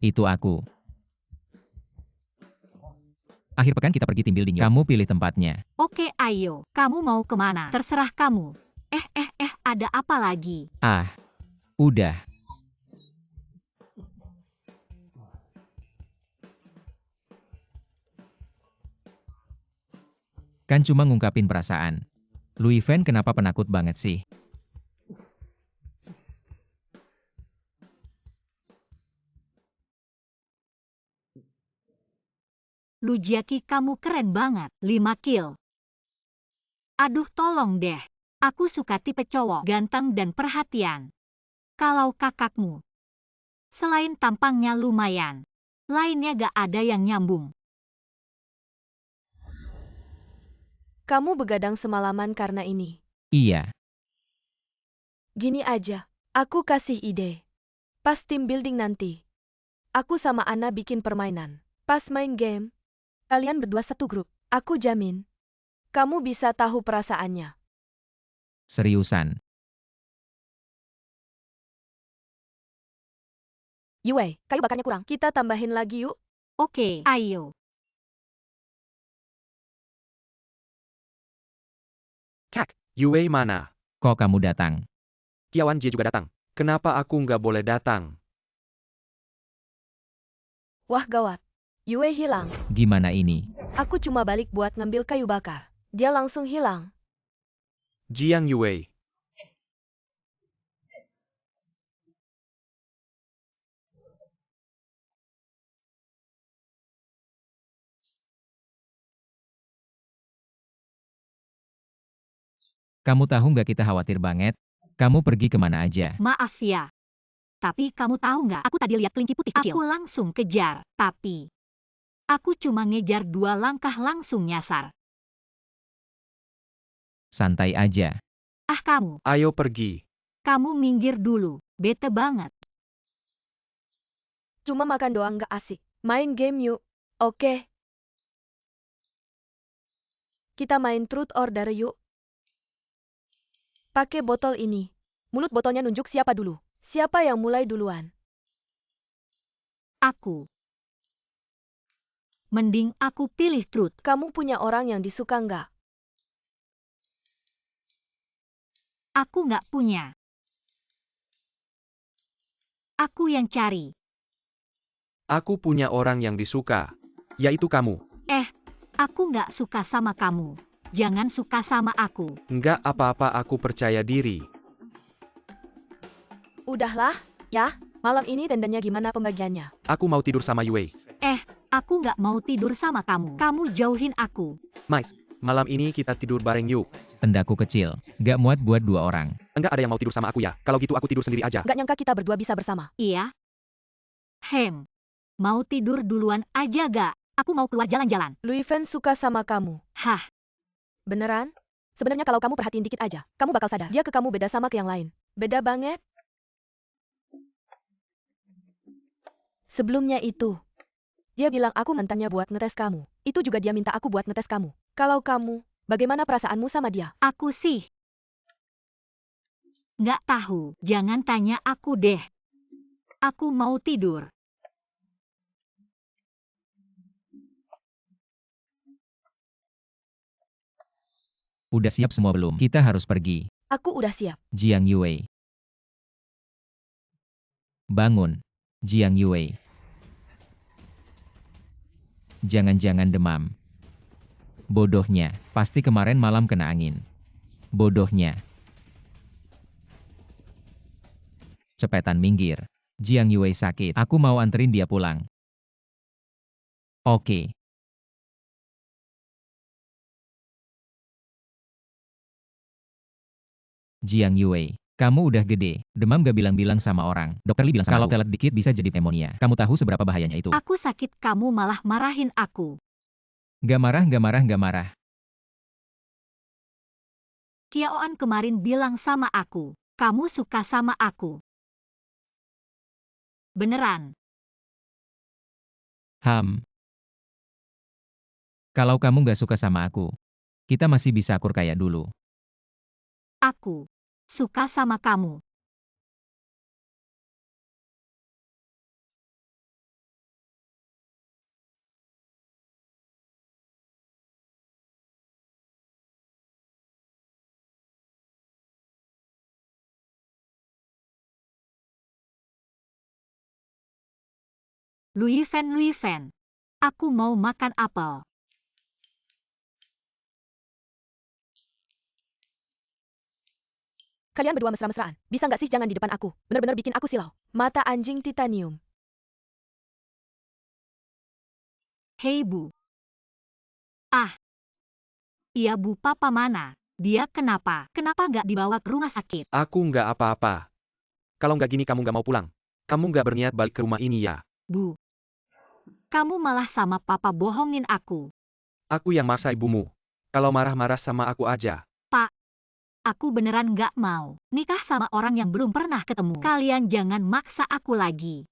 S3: itu aku. Akhir pekan kita pergi tim building yuk. Kamu pilih tempatnya.
S2: Oke, ayo. Kamu mau kemana? Terserah kamu. Ada apa lagi?
S3: Ah, udah. Kan cuma ngungkapin perasaan. Louis Van kenapa penakut banget sih?
S2: Lujiaki, kamu keren banget. 5 kill. Aduh, tolong deh. Aku suka tipe cowok ganteng dan perhatian. Kalau kakakmu, selain tampangnya lumayan, lainnya gak ada yang nyambung.
S4: Kamu begadang semalaman karena ini.
S3: Iya,
S4: Gini aja, aku kasih ide. Pas tim building nanti, aku sama Ana bikin permainan. Pas main game, kalian berdua satu grup. Aku jamin, kamu bisa tahu perasaannya.
S3: seriusan.
S4: Yue, kayu bakarnya kurang. Kita tambahin lagi yuk.
S2: Oke, ayo.
S1: Kak, Yue mana?
S3: Kok kamu datang?
S1: Kiawan Jie juga datang. Kenapa aku nggak boleh datang?
S4: Wah gawat. Yue hilang.
S3: Gimana ini?
S4: Aku cuma balik buat ngambil kayu bakar. Dia langsung hilang.
S1: Jiang Yue.
S3: Kamu tahu nggak kita khawatir banget? Kamu pergi kemana aja?
S2: Maaf ya. Tapi kamu tahu nggak, aku tadi lihat kelinci putih kecil. Aku langsung kejar, tapi aku cuma ngejar 2 langkah langsung nyasar.
S3: Santai aja.
S2: Ah, kamu
S1: Ayo pergi.
S2: minggir dulu. Bete banget.
S4: Cuma makan doang gak asik. Main game yuk. Oke. Kita main truth or dare yuk. Pakai botol ini. Mulut botolnya nunjuk siapa dulu. Siapa yang mulai duluan?
S2: Aku. Mending aku pilih truth.
S4: Kamu punya orang yang disuka nggak?
S2: Aku nggak punya. Aku yang cari.
S1: Aku punya orang yang disuka. Yaitu kamu.
S2: Aku nggak suka sama kamu. Jangan suka sama aku.
S1: Nggak apa-apa, aku percaya diri.
S4: Udahlah, ya. Malam ini tendanya gimana pembagiannya?
S1: Aku mau tidur sama Yue.
S2: Aku nggak mau tidur sama kamu. Kamu jauhin aku.
S1: Mais, malam ini kita tidur bareng yuk.
S3: Tendaku kecil. Nggak muat buat 2 orang.
S1: Enggak ada yang mau tidur sama aku ya. Kalau gitu aku tidur sendiri aja.
S4: Gak nyangka kita berdua bisa bersama.
S2: Iya? Mau tidur duluan aja gak? Aku mau keluar jalan-jalan.
S4: Louis Van suka sama kamu.
S2: Hah,
S4: Beneran? Sebenarnya kalau kamu perhatiin dikit aja, kamu bakal sadar. Dia ke kamu beda sama ke yang lain. Beda banget. Sebelumnya itu, dia bilang aku mantannya buat ngetes kamu. Itu juga dia minta aku buat ngetes kamu. Kalau kamu, bagaimana perasaanmu sama dia?
S2: aku sih nggak tahu. Jangan tanya aku deh. Aku mau tidur.
S3: Udah siap semua belum? Kita harus pergi.
S4: Aku udah siap.
S3: Jiang Yue. Bangun. Jiang Yue. Jangan-jangan demam. Bodohnya, pasti kemarin malam kena angin. Bodohnya. Cepetan minggir. Jiang Yue sakit. Aku mau anterin dia pulang. Oke. Jiang Yue, kamu udah gede. Demam gak bilang-bilang sama orang. Dokter Li bilang sama kalau telat dikit bisa jadi pneumonia. Kamu tahu seberapa bahayanya itu?
S2: Aku sakit, kamu malah marahin aku.
S3: Gak marah, gak marah, gak marah.
S2: Kiaoan kemarin bilang sama aku, kamu suka sama aku. Beneran.
S3: Kalau kamu gak suka sama aku, kita masih bisa akur kayak dulu.
S2: Aku suka sama kamu. Louis Van. Aku mau makan apel.
S4: Kalian berdua mesra-mesraan. Bisa nggak sih jangan di depan aku? Bener-bener bikin aku silau. Mata anjing titanium.
S2: Hei Bu. Ah. Iya Bu, papa mana? Dia kenapa? Kenapa nggak dibawa ke rumah sakit?
S1: Aku nggak apa-apa. Kalau nggak gini kamu nggak mau pulang. Kamu nggak berniat balik ke rumah ini ya?
S2: Bu. Kamu malah sama papa bohongin aku.
S1: Aku yang maksa ibumu. Kalau marah-marah sama aku aja.
S2: Pak. Aku beneran nggak mau nikah sama orang yang belum pernah ketemu. Kalian jangan maksa aku lagi.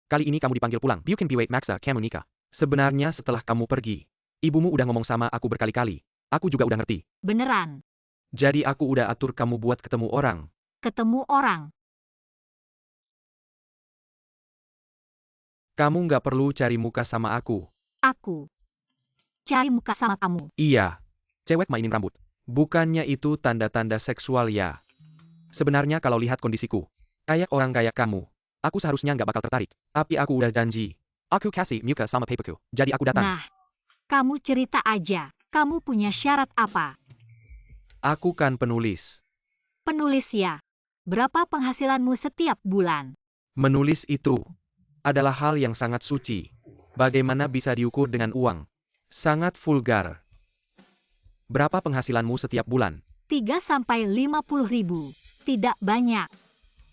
S1: Kali ini kamu dipanggil pulang. You can be wait maksa kamu nikah. Sebenarnya setelah kamu pergi, ibumu udah ngomong sama aku berkali-kali. Aku juga udah ngerti.
S2: Beneran.
S1: Jadi aku udah atur kamu buat ketemu orang.
S2: Ketemu orang.
S1: Kamu nggak perlu cari muka sama aku.
S2: Aku. Cari muka sama kamu.
S1: Iya. Cewek mainin rambut. Bukannya itu tanda-tanda seksual ya. Sebenarnya kalau lihat kondisiku, kayak orang kayak kamu, aku seharusnya nggak bakal tertarik. Tapi aku udah janji. Aku kasih muka sama paperku. Jadi aku datang.
S2: Nah. Kamu cerita aja. Kamu punya syarat apa?
S1: Aku kan penulis.
S2: Penulis ya. Berapa penghasilanmu setiap bulan?
S1: Menulis itu adalah hal yang sangat suci. Bagaimana bisa diukur dengan uang? Sangat vulgar. Berapa penghasilanmu setiap bulan?
S2: 3-50 ribu. Tidak banyak.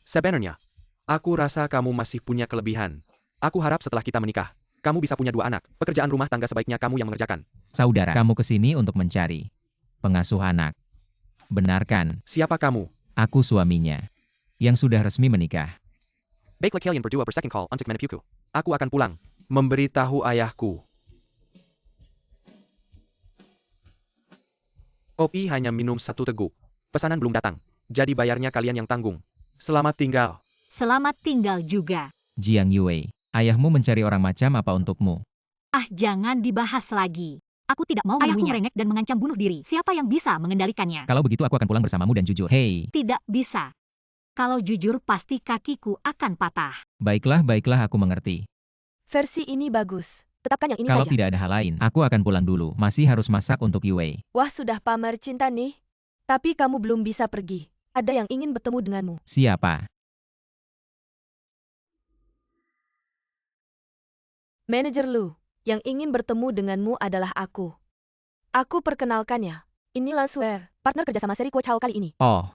S1: Sebenarnya, aku rasa kamu masih punya kelebihan. Aku harap setelah kita menikah, kamu bisa punya 2 anak. Pekerjaan rumah tangga sebaiknya kamu yang mengerjakan.
S3: Saudara, kamu kesini untuk mencari pengasuh anak. Benar kan?
S1: Siapa kamu?
S3: Aku suaminya. Yang sudah resmi menikah.
S1: Baiklah kalian berdua bersecond call untuk menepiuku. Aku akan pulang. Memberitahu ayahku. Kopi hanya minum 1 teguk. Pesanan belum datang. Jadi bayarnya kalian yang tanggung. Selamat tinggal.
S2: Selamat tinggal juga.
S3: Jiang Yue, ayahmu mencari orang macam apa untukmu?
S2: Ah, jangan dibahas lagi. Aku tidak mau menemuinya. Ayahku merengek dan mengancam bunuh diri. Siapa yang bisa mengendalikannya?
S3: Kalau begitu aku akan pulang bersamamu dan jujur. Hei,
S2: Tidak bisa. Kalau jujur pasti kakiku akan patah.
S3: baiklah aku mengerti.
S4: Versi ini bagus. Tetapkan yang ini
S3: Kalau
S4: saja.
S3: tidak ada hal lain, aku akan pulang dulu. Masih harus masak untuk Yue.
S4: Wah, sudah pamer cinta nih. Tapi kamu belum bisa pergi. Ada yang ingin bertemu denganmu.
S3: Siapa?
S4: Manajer Lu. Yang ingin bertemu denganmu adalah aku. Aku perkenalkannya. Ini Lansuer, partner kerjasama seri Kuo Chao kali ini.
S3: Oh,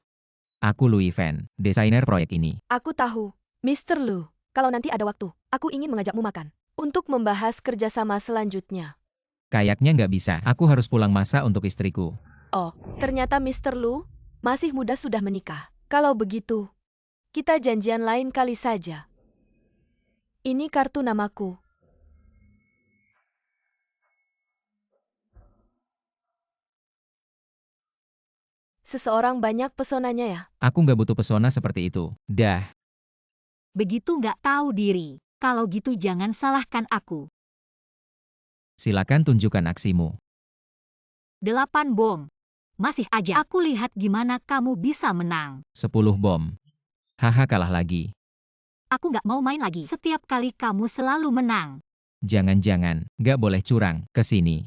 S3: aku Louis Van, desainer proyek ini.
S4: Aku tahu, Mr. Lu. Kalau nanti ada waktu, aku ingin mengajakmu makan. Untuk membahas kerjasama selanjutnya.
S3: Kayaknya nggak bisa. Aku harus pulang masak untuk istriku.
S4: Oh, ternyata Mr. Lu masih muda sudah menikah. Kalau begitu, kita janjian lain kali saja. Ini kartu namaku. Seseorang banyak pesonanya ya.
S3: Aku nggak butuh pesona seperti itu. Dah.
S2: Begitu nggak tahu diri. Kalau gitu jangan salahkan aku.
S3: Silakan tunjukkan aksimu.
S2: 8 bom. Masih aja aku lihat gimana kamu bisa menang.
S3: 10 bom. Haha, kalah lagi.
S2: Aku nggak mau main lagi. Setiap kali kamu selalu menang.
S3: Jangan-jangan, nggak boleh curang. Ke sini.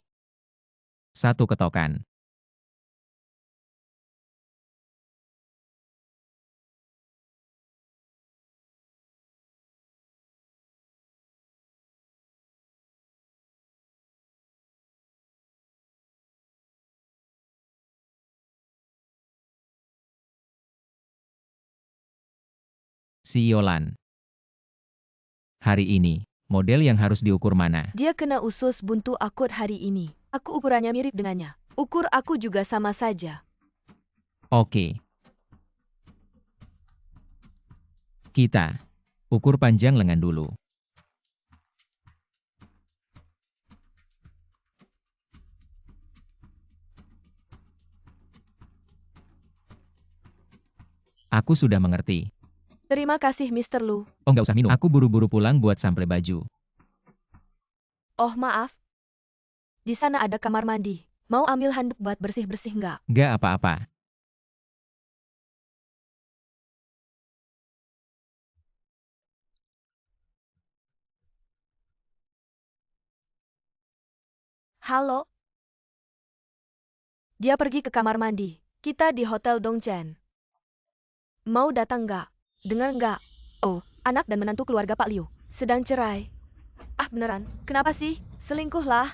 S3: 1 ketokan. Si Yolan. Hari ini, model yang harus diukur mana?
S4: Dia kena usus buntu akut hari ini. Aku ukurannya mirip dengannya. Ukur aku juga sama saja.
S3: Oke. Kita ukur panjang lengan dulu. Aku sudah mengerti.
S4: Terima kasih Mr. Lu.
S3: Oh, nggak usah minum. Aku buru-buru pulang buat sample baju.
S4: Oh maaf. Di sana ada kamar mandi. Mau ambil handuk buat bersih-bersih nggak?
S3: Nggak apa-apa.
S4: Halo? Dia pergi ke kamar mandi. Kita di Hotel Dongchen. Mau datang nggak? Dengar nggak? Oh, anak dan menantu keluarga Pak Liu sedang cerai. Ah beneran? Kenapa sih? Selingkuh lah.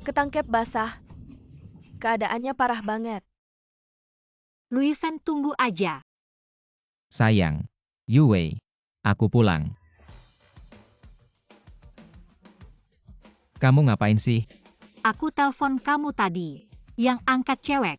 S4: Ketangkep basah. Keadaannya parah banget.
S2: Lui Fen tunggu aja.
S3: Sayang. Yue. Aku pulang. Kamu ngapain sih?
S2: Aku telepon kamu tadi. Yang angkat cewek.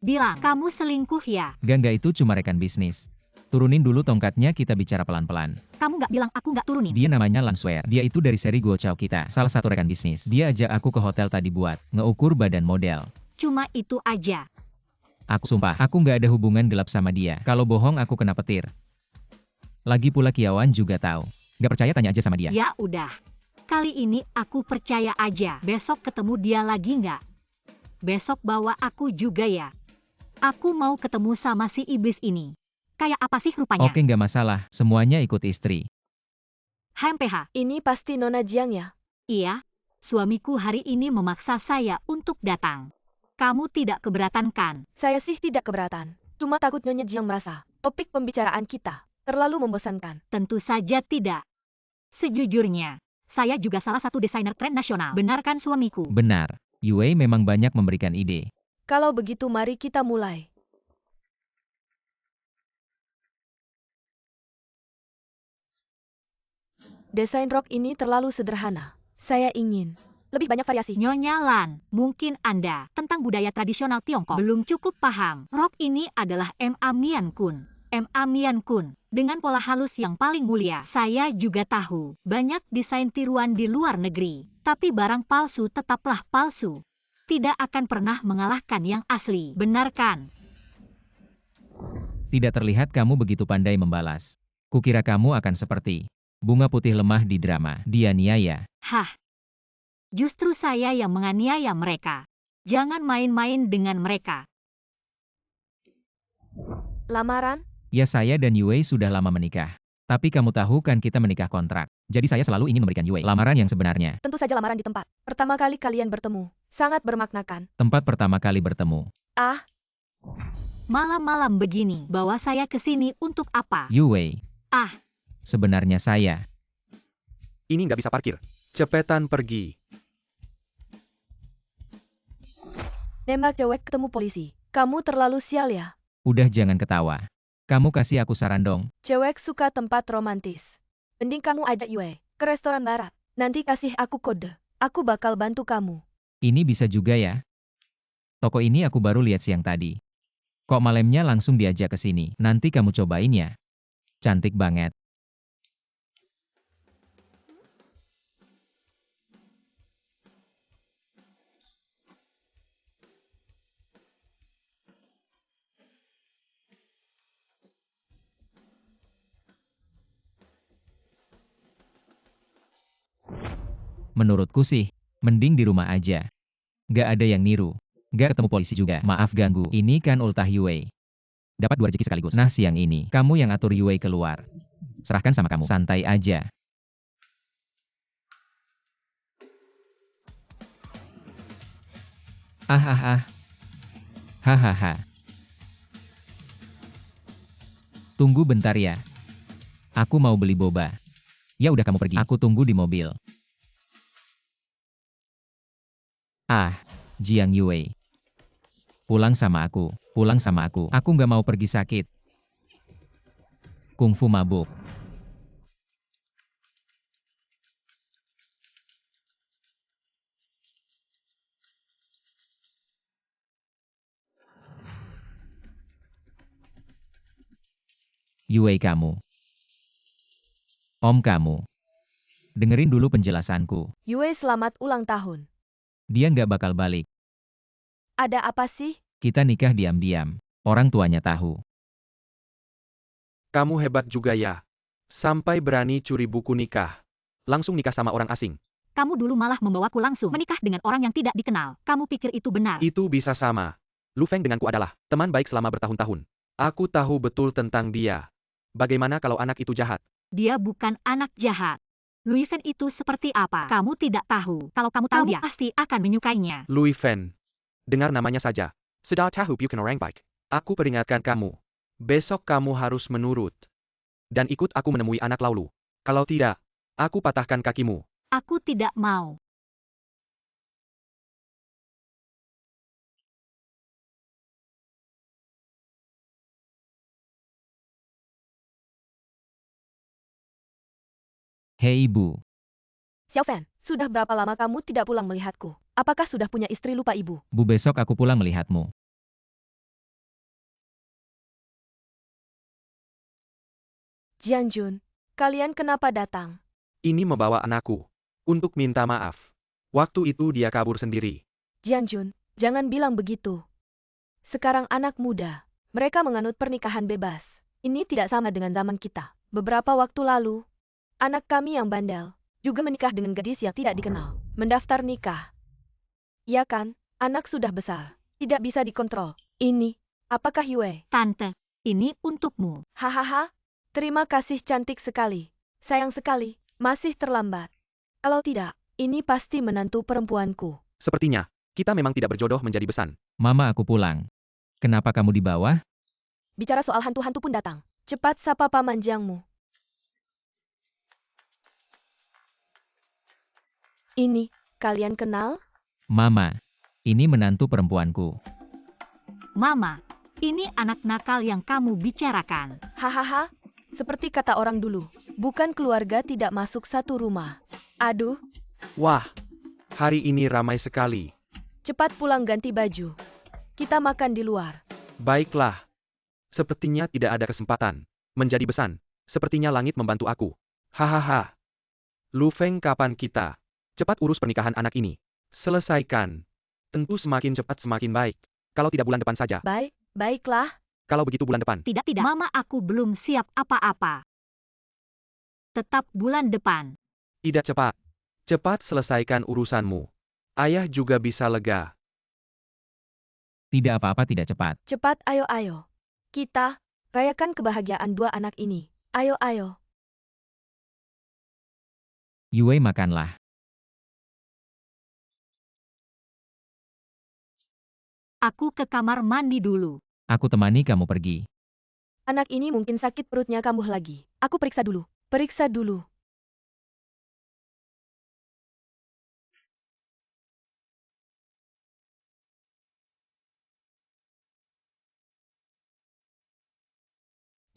S2: Bilang, kamu selingkuh ya?
S3: Gangga itu cuma rekan bisnis. Turunin dulu tongkatnya, kita bicara pelan-pelan.
S2: Kamu nggak bilang aku nggak turunin?
S3: Dia namanya Lan Swear. Dia itu dari seri Guo Chao kita. Salah satu rekan bisnis. Dia ajak aku ke hotel tadi buat ngeukur badan model.
S2: Cuma itu aja.
S3: Aku sumpah, aku nggak ada hubungan gelap sama dia. Kalau bohong aku kena petir. Lagi pula Kiawan juga tahu. Nggak percaya tanya aja sama dia.
S2: Ya udah. Kali ini aku percaya aja. Besok ketemu dia lagi nggak? Besok bawa aku juga ya. Aku mau ketemu sama si iblis ini. Kayak apa sih rupanya?
S3: Oke, nggak masalah. Semuanya ikut istri.
S2: HMPH.
S4: Ini pasti Nona Jiang ya?
S2: Iya. Suamiku hari ini memaksa saya untuk datang. Kamu tidak keberatan kan?
S4: Saya sih tidak keberatan. Cuma takut Nyonya Jiang merasa topik pembicaraan kita terlalu membosankan.
S2: Tentu saja tidak. Sejujurnya, saya juga salah satu desainer tren nasional. Benar kan suamiku?
S3: Benar. Yue memang banyak memberikan ide.
S4: Kalau begitu mari kita mulai. Desain rok ini terlalu sederhana. Saya ingin lebih banyak variasi.
S2: Nyonya Lan, mungkin Anda tentang budaya tradisional Tiongkok belum cukup paham. Rok ini adalah M.A. Mian Kun. M.A. Mian Kun, dengan pola halus yang paling mulia. Saya juga tahu, banyak desain tiruan di luar negeri. Tapi barang palsu tetaplah palsu. Tidak akan pernah mengalahkan yang asli. Benar kan?
S3: Tidak terlihat kamu begitu pandai membalas. Kukira kamu akan seperti bunga putih lemah di drama Dianiaya.
S2: Hah. Justru saya yang menganiaya mereka. Jangan main-main dengan mereka.
S4: Lamaran?
S3: Ya, saya dan Yue sudah lama menikah. Tapi kamu tahu kan kita menikah kontrak. Jadi saya selalu ingin memberikan Yue lamaran yang sebenarnya.
S4: Tentu saja lamaran di tempat pertama kali kalian bertemu. Sangat bermaknakan.
S3: Tempat pertama kali bertemu.
S4: Ah,
S2: Malam-malam begini, bawa saya ke sini untuk apa?
S3: Yue.
S2: Ah,
S3: Sebenarnya saya.
S1: Ini nggak bisa parkir. Cepetan pergi.
S4: nembak cewek ketemu polisi. Kamu terlalu sial ya.
S3: Udah jangan ketawa. Kamu kasih aku saran dong.
S4: Cewek suka tempat romantis. Mending kamu ajak Yue ke restoran barat. Nanti kasih aku kode. Aku bakal bantu kamu.
S3: Ini bisa juga ya. Toko ini aku baru lihat siang tadi. Kok malamnya langsung diajak ke sini? Nanti kamu cobain ya. Cantik banget. Menurutku sih, mending di rumah aja. Gak ada yang niru. Gak ketemu polisi juga. Maaf ganggu. Ini kan ultah Yue. Dapat 2 rezeki sekaligus. Nah siang ini, kamu yang atur Yue keluar. Serahkan sama kamu. Santai aja. Ah. Hahaha. Tunggu bentar ya. Aku mau beli boba. Ya udah kamu pergi. Aku tunggu di mobil. Ah, Jiang Yue. Pulang sama aku. Pulang sama aku. Aku nggak mau pergi sakit. Kungfu mabuk. Yue kamu. Om kamu. Dengerin dulu penjelasanku.
S4: Yue selamat ulang tahun.
S3: Dia nggak bakal balik.
S4: Ada apa sih?
S3: Kita nikah diam-diam. Orang tuanya tahu.
S1: Kamu hebat juga ya. Sampai berani curi buku nikah. Langsung nikah sama orang asing.
S2: kamu dulu malah membawaku langsung menikah dengan orang yang tidak dikenal. Kamu pikir itu benar?
S1: Itu bisa sama. Lu Feng denganku adalah teman baik selama bertahun-tahun. Aku tahu betul tentang dia. Bagaimana kalau anak itu jahat?
S2: Dia bukan anak jahat. Louis Fan itu seperti apa? Kamu tidak tahu. Kalau kamu tahu dia pasti akan menyukainya.
S1: Louis Fan. Dengar namanya saja. Sudah tahu bukan orang baik. Aku peringatkan kamu. Besok kamu harus menurut. Dan ikut aku menemui anak Laulu. Kalau tidak, aku patahkan kakimu.
S2: Aku tidak mau.
S3: Hei ibu,
S4: Xiao Fan, sudah berapa lama kamu tidak pulang melihatku? Apakah sudah punya istri lupa ibu?
S3: bu besok aku pulang melihatmu.
S4: Jianjun, kalian kenapa datang?
S1: Ini membawa anakku. Untuk minta maaf. Waktu itu dia kabur sendiri.
S4: Jianjun, jangan bilang begitu. Sekarang anak muda, mereka menganut pernikahan bebas. Ini tidak sama dengan zaman kita. Beberapa waktu lalu, anak kami yang bandel juga menikah dengan gadis yang tidak dikenal. Mendaftar nikah. Ya kan, anak sudah besar. Tidak bisa dikontrol. Ini, apakah Yue?
S2: Tante, ini untukmu.
S4: Hahaha, terima kasih cantik sekali. Sayang sekali, masih terlambat. Kalau tidak, ini pasti menantu perempuanku.
S1: Sepertinya, kita memang tidak berjodoh menjadi besan.
S3: Mama aku pulang. Kenapa kamu di bawah?
S4: Bicara soal hantu-hantu pun datang. Cepat sapa paman Jiangmu. Ini, kalian kenal?
S3: Mama, ini menantu perempuanku.
S2: Mama, ini anak nakal yang kamu bicarakan.
S4: Hahaha, seperti kata orang dulu, bukan keluarga tidak masuk satu rumah. Aduh,
S1: Wah, hari ini ramai sekali.
S4: cepat pulang ganti baju. Kita makan di luar.
S1: Baiklah. Sepertinya tidak ada kesempatan. Menjadi besan. Sepertinya langit membantu aku. Hahaha. Lu Feng, kapan kita? Cepat urus pernikahan anak ini. Selesaikan. Tentu semakin cepat semakin baik. Kalau tidak bulan depan saja.
S4: Baiklah.
S1: Kalau begitu bulan depan.
S2: Tidak. Mama, aku belum siap apa-apa. Tetap bulan depan.
S1: Tidak cepat. Cepat selesaikan urusanmu. Ayah juga bisa lega.
S3: Tidak apa-apa tidak cepat.
S4: Cepat ayo. Kita, rayakan kebahagiaan dua anak ini. Ayo.
S3: Yue makanlah.
S2: Aku ke kamar mandi dulu.
S3: Aku temani kamu pergi.
S4: Anak ini mungkin sakit perutnya kambuh lagi. Aku periksa dulu.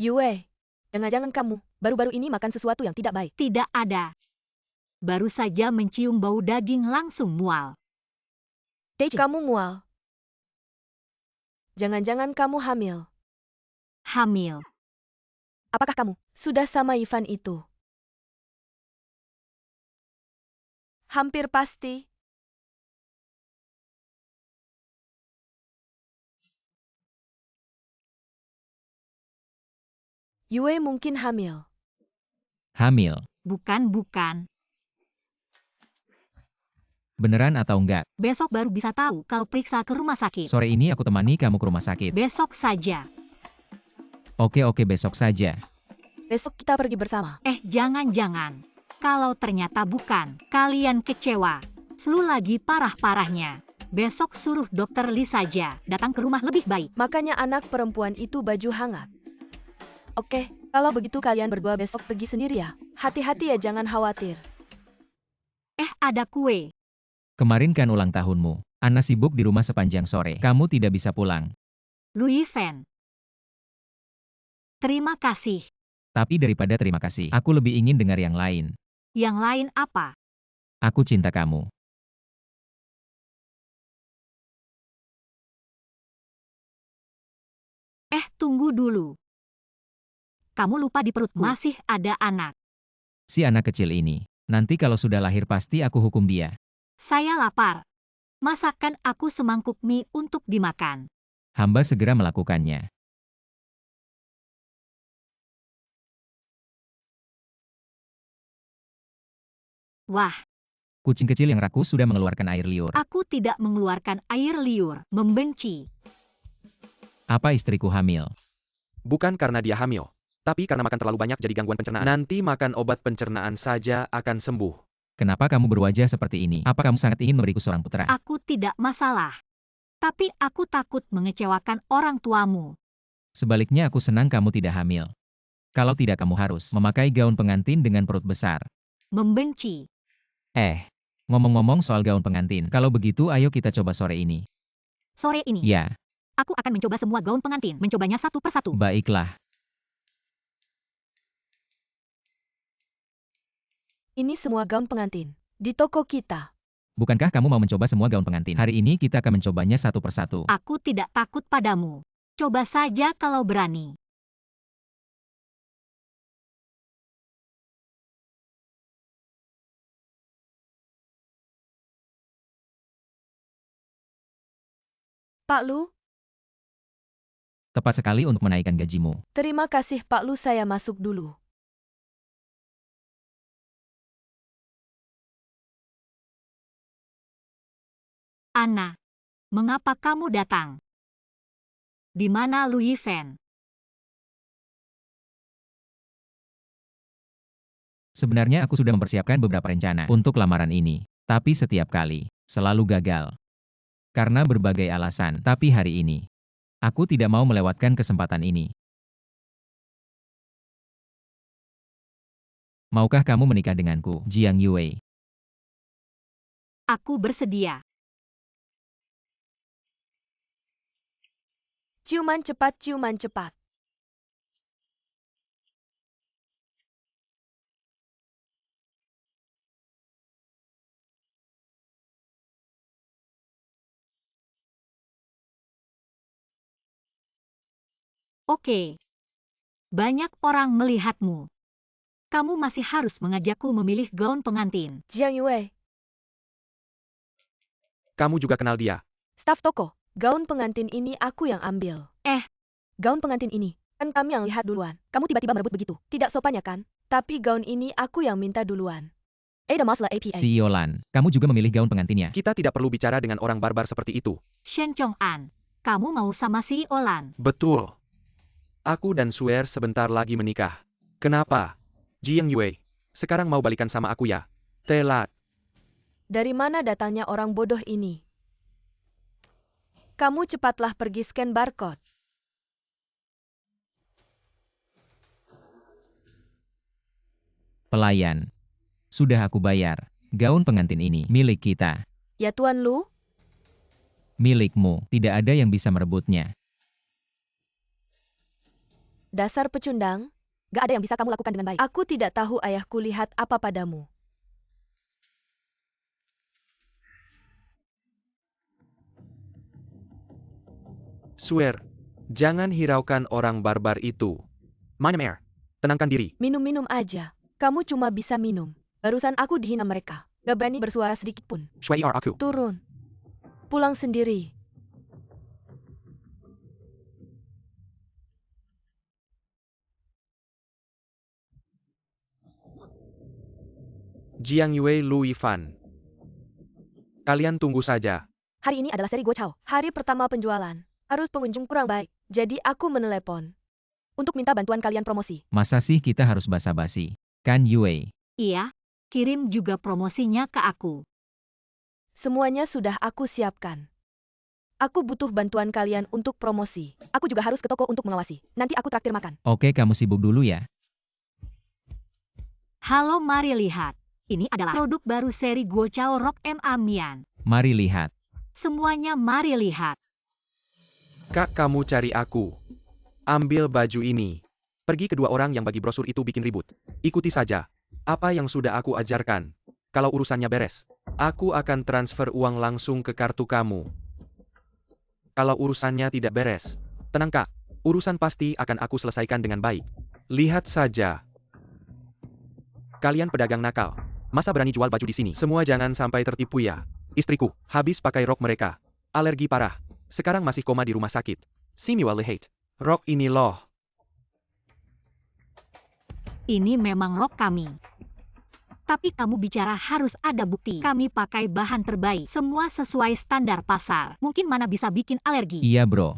S4: Yue, jangan-jangan kamu baru-baru ini makan sesuatu yang tidak baik.
S2: Tidak ada. Baru saja mencium bau daging langsung mual.
S4: Kamu mual. Jangan-jangan kamu hamil.
S2: Hamil.
S4: Apakah kamu sudah sama Ivan itu? Hampir pasti. Yue mungkin hamil.
S3: Hamil.
S2: Bukan.
S3: Beneran atau enggak?
S2: Besok baru bisa tahu kalau periksa ke rumah sakit.
S3: Sore ini aku temani kamu ke rumah sakit.
S2: Besok saja.
S3: Oke, besok saja.
S4: Besok kita pergi bersama.
S2: Jangan. Kalau ternyata bukan, kalian kecewa. Flu lagi parah-parahnya. Besok suruh dokter Li saja datang ke rumah lebih baik.
S4: Makanya anak perempuan itu baju hangat. Oke, kalau begitu kalian berdua besok pergi sendiri ya. Hati-hati ya, jangan khawatir.
S2: Ada kue.
S3: Kemarin kan ulang tahunmu. Ana sibuk di rumah sepanjang sore. Kamu tidak bisa pulang.
S2: Louis Fan. Terima kasih.
S3: Tapi daripada terima kasih, aku lebih ingin dengar yang lain.
S2: Yang lain apa?
S3: Aku cinta kamu.
S2: Tunggu dulu. Kamu lupa di perutku masih ada anak.
S3: Si anak kecil ini. Nanti kalau sudah lahir pasti aku hukum dia.
S2: Saya lapar. Masakan aku semangkuk mie untuk dimakan.
S3: Hamba segera melakukannya.
S2: Wah,
S3: Kucing kecil yang rakus sudah mengeluarkan air liur.
S2: aku tidak mengeluarkan air liur. Membenci.
S3: Apa istriku hamil?
S1: Bukan karena dia hamil. Tapi karena makan terlalu banyak jadi gangguan pencernaan. Nanti makan obat pencernaan saja akan sembuh.
S3: Kenapa kamu berwajah seperti ini? Apa kamu sangat ingin memberiku seorang putra?
S2: Aku tidak masalah. Tapi aku takut mengecewakan orang tuamu.
S3: Sebaliknya aku senang kamu tidak hamil. Kalau tidak kamu harus memakai gaun pengantin dengan perut besar.
S2: Membenci.
S3: Ngomong-ngomong soal gaun pengantin, kalau begitu ayo kita coba sore ini.
S2: Sore ini,
S3: Ya,
S2: aku akan mencoba semua gaun pengantin. Mencobanya satu persatu.
S3: baiklah.
S4: Ini semua gaun pengantin. Di toko kita.
S3: Bukankah kamu mau mencoba semua gaun pengantin? Hari ini kita akan mencobanya satu persatu.
S2: Aku tidak takut padamu. Coba saja kalau berani.
S4: Pak Lu,
S3: Tepat sekali untuk menaikkan gajimu.
S4: terima kasih Pak Lu, saya masuk dulu.
S2: Anna, mengapa kamu datang? Di mana Lu Yifan?
S3: Sebenarnya aku sudah mempersiapkan beberapa rencana untuk lamaran ini. Tapi setiap kali, selalu gagal. Karena berbagai alasan, tapi hari ini, aku tidak mau melewatkan kesempatan ini. Maukah kamu menikah denganku, Jiang Yue?
S2: Aku bersedia.
S4: Ciuman cepat, ciuman cepat.
S2: Oke. Banyak orang melihatmu. Kamu masih harus mengajakku memilih gaun pengantin.
S4: Jiang Yue,
S1: Kamu juga kenal dia.
S4: staf toko. Gaun pengantin ini aku yang ambil. Gaun pengantin ini, kan kami yang lihat duluan. Kamu tiba-tiba merebut begitu. Tidak sopan ya kan? Tapi gaun ini aku yang minta duluan. Ada masalah APA.
S3: Si Yolan, kamu juga memilih gaun pengantinnya.
S1: Kita tidak perlu bicara dengan orang barbar seperti itu.
S2: Shen Chong-an, kamu mau sama si Olan?
S1: Betul. Aku dan Suer sebentar lagi menikah. Kenapa? Jiang Yue, sekarang mau balikan sama aku ya? Telat.
S4: Dari mana datangnya orang bodoh ini? Kamu cepatlah pergi scan barcode.
S3: Pelayan. Sudah aku bayar. Gaun pengantin ini milik kita.
S4: Ya Tuan Lu,
S3: Milikmu, tidak ada yang bisa merebutnya.
S4: dasar pecundang. Gak ada yang bisa kamu lakukan dengan baik. Aku tidak tahu ayahku lihat apa padamu.
S1: Suer, jangan hiraukan orang barbar itu. Manam tenangkan diri.
S4: Minum-minum aja. Kamu cuma bisa minum. Barusan aku dihina mereka. Gak berani bersuara sedikit pun.
S1: Shui aku.
S4: Turun. Pulang sendiri.
S1: Jiang Yue Lu Yifan. Kalian tunggu saja.
S4: Hari ini adalah seri Guo hari pertama penjualan. Harus pengunjung kurang baik. Jadi aku menelepon. Untuk minta bantuan kalian promosi.
S3: Masa sih kita harus basa-basi? Kan Yue?
S2: Iya, kirim juga promosinya ke aku.
S4: Semuanya sudah aku siapkan. Aku butuh bantuan kalian untuk promosi. Aku juga harus ke toko untuk mengawasi. Nanti aku traktir makan.
S3: Oke, kamu sibuk dulu ya.
S2: Halo, mari lihat. Ini adalah produk baru seri Guo Chao Rock MA Mian.
S3: Mari lihat.
S2: Semuanya mari lihat.
S1: Kak, kamu cari aku. Ambil baju ini. Pergi kedua orang yang bagi brosur itu bikin ribut. Ikuti saja. Apa yang sudah aku ajarkan. Kalau urusannya beres, aku akan transfer uang langsung ke kartu kamu. Kalau urusannya tidak beres, tenang Kak. Urusan pasti akan aku selesaikan dengan baik. Lihat saja. Kalian pedagang nakal. Masa berani jual baju di sini? Semua jangan sampai tertipu ya. Istriku, habis pakai rok mereka. Alergi parah. Sekarang masih koma di rumah sakit. See me while I hate. Rok ini loh.
S2: Ini memang rok kami. Tapi kamu bicara harus ada bukti. Kami pakai bahan terbaik. Semua sesuai standar pasar. Mungkin mana bisa bikin alergi.
S3: Iya bro.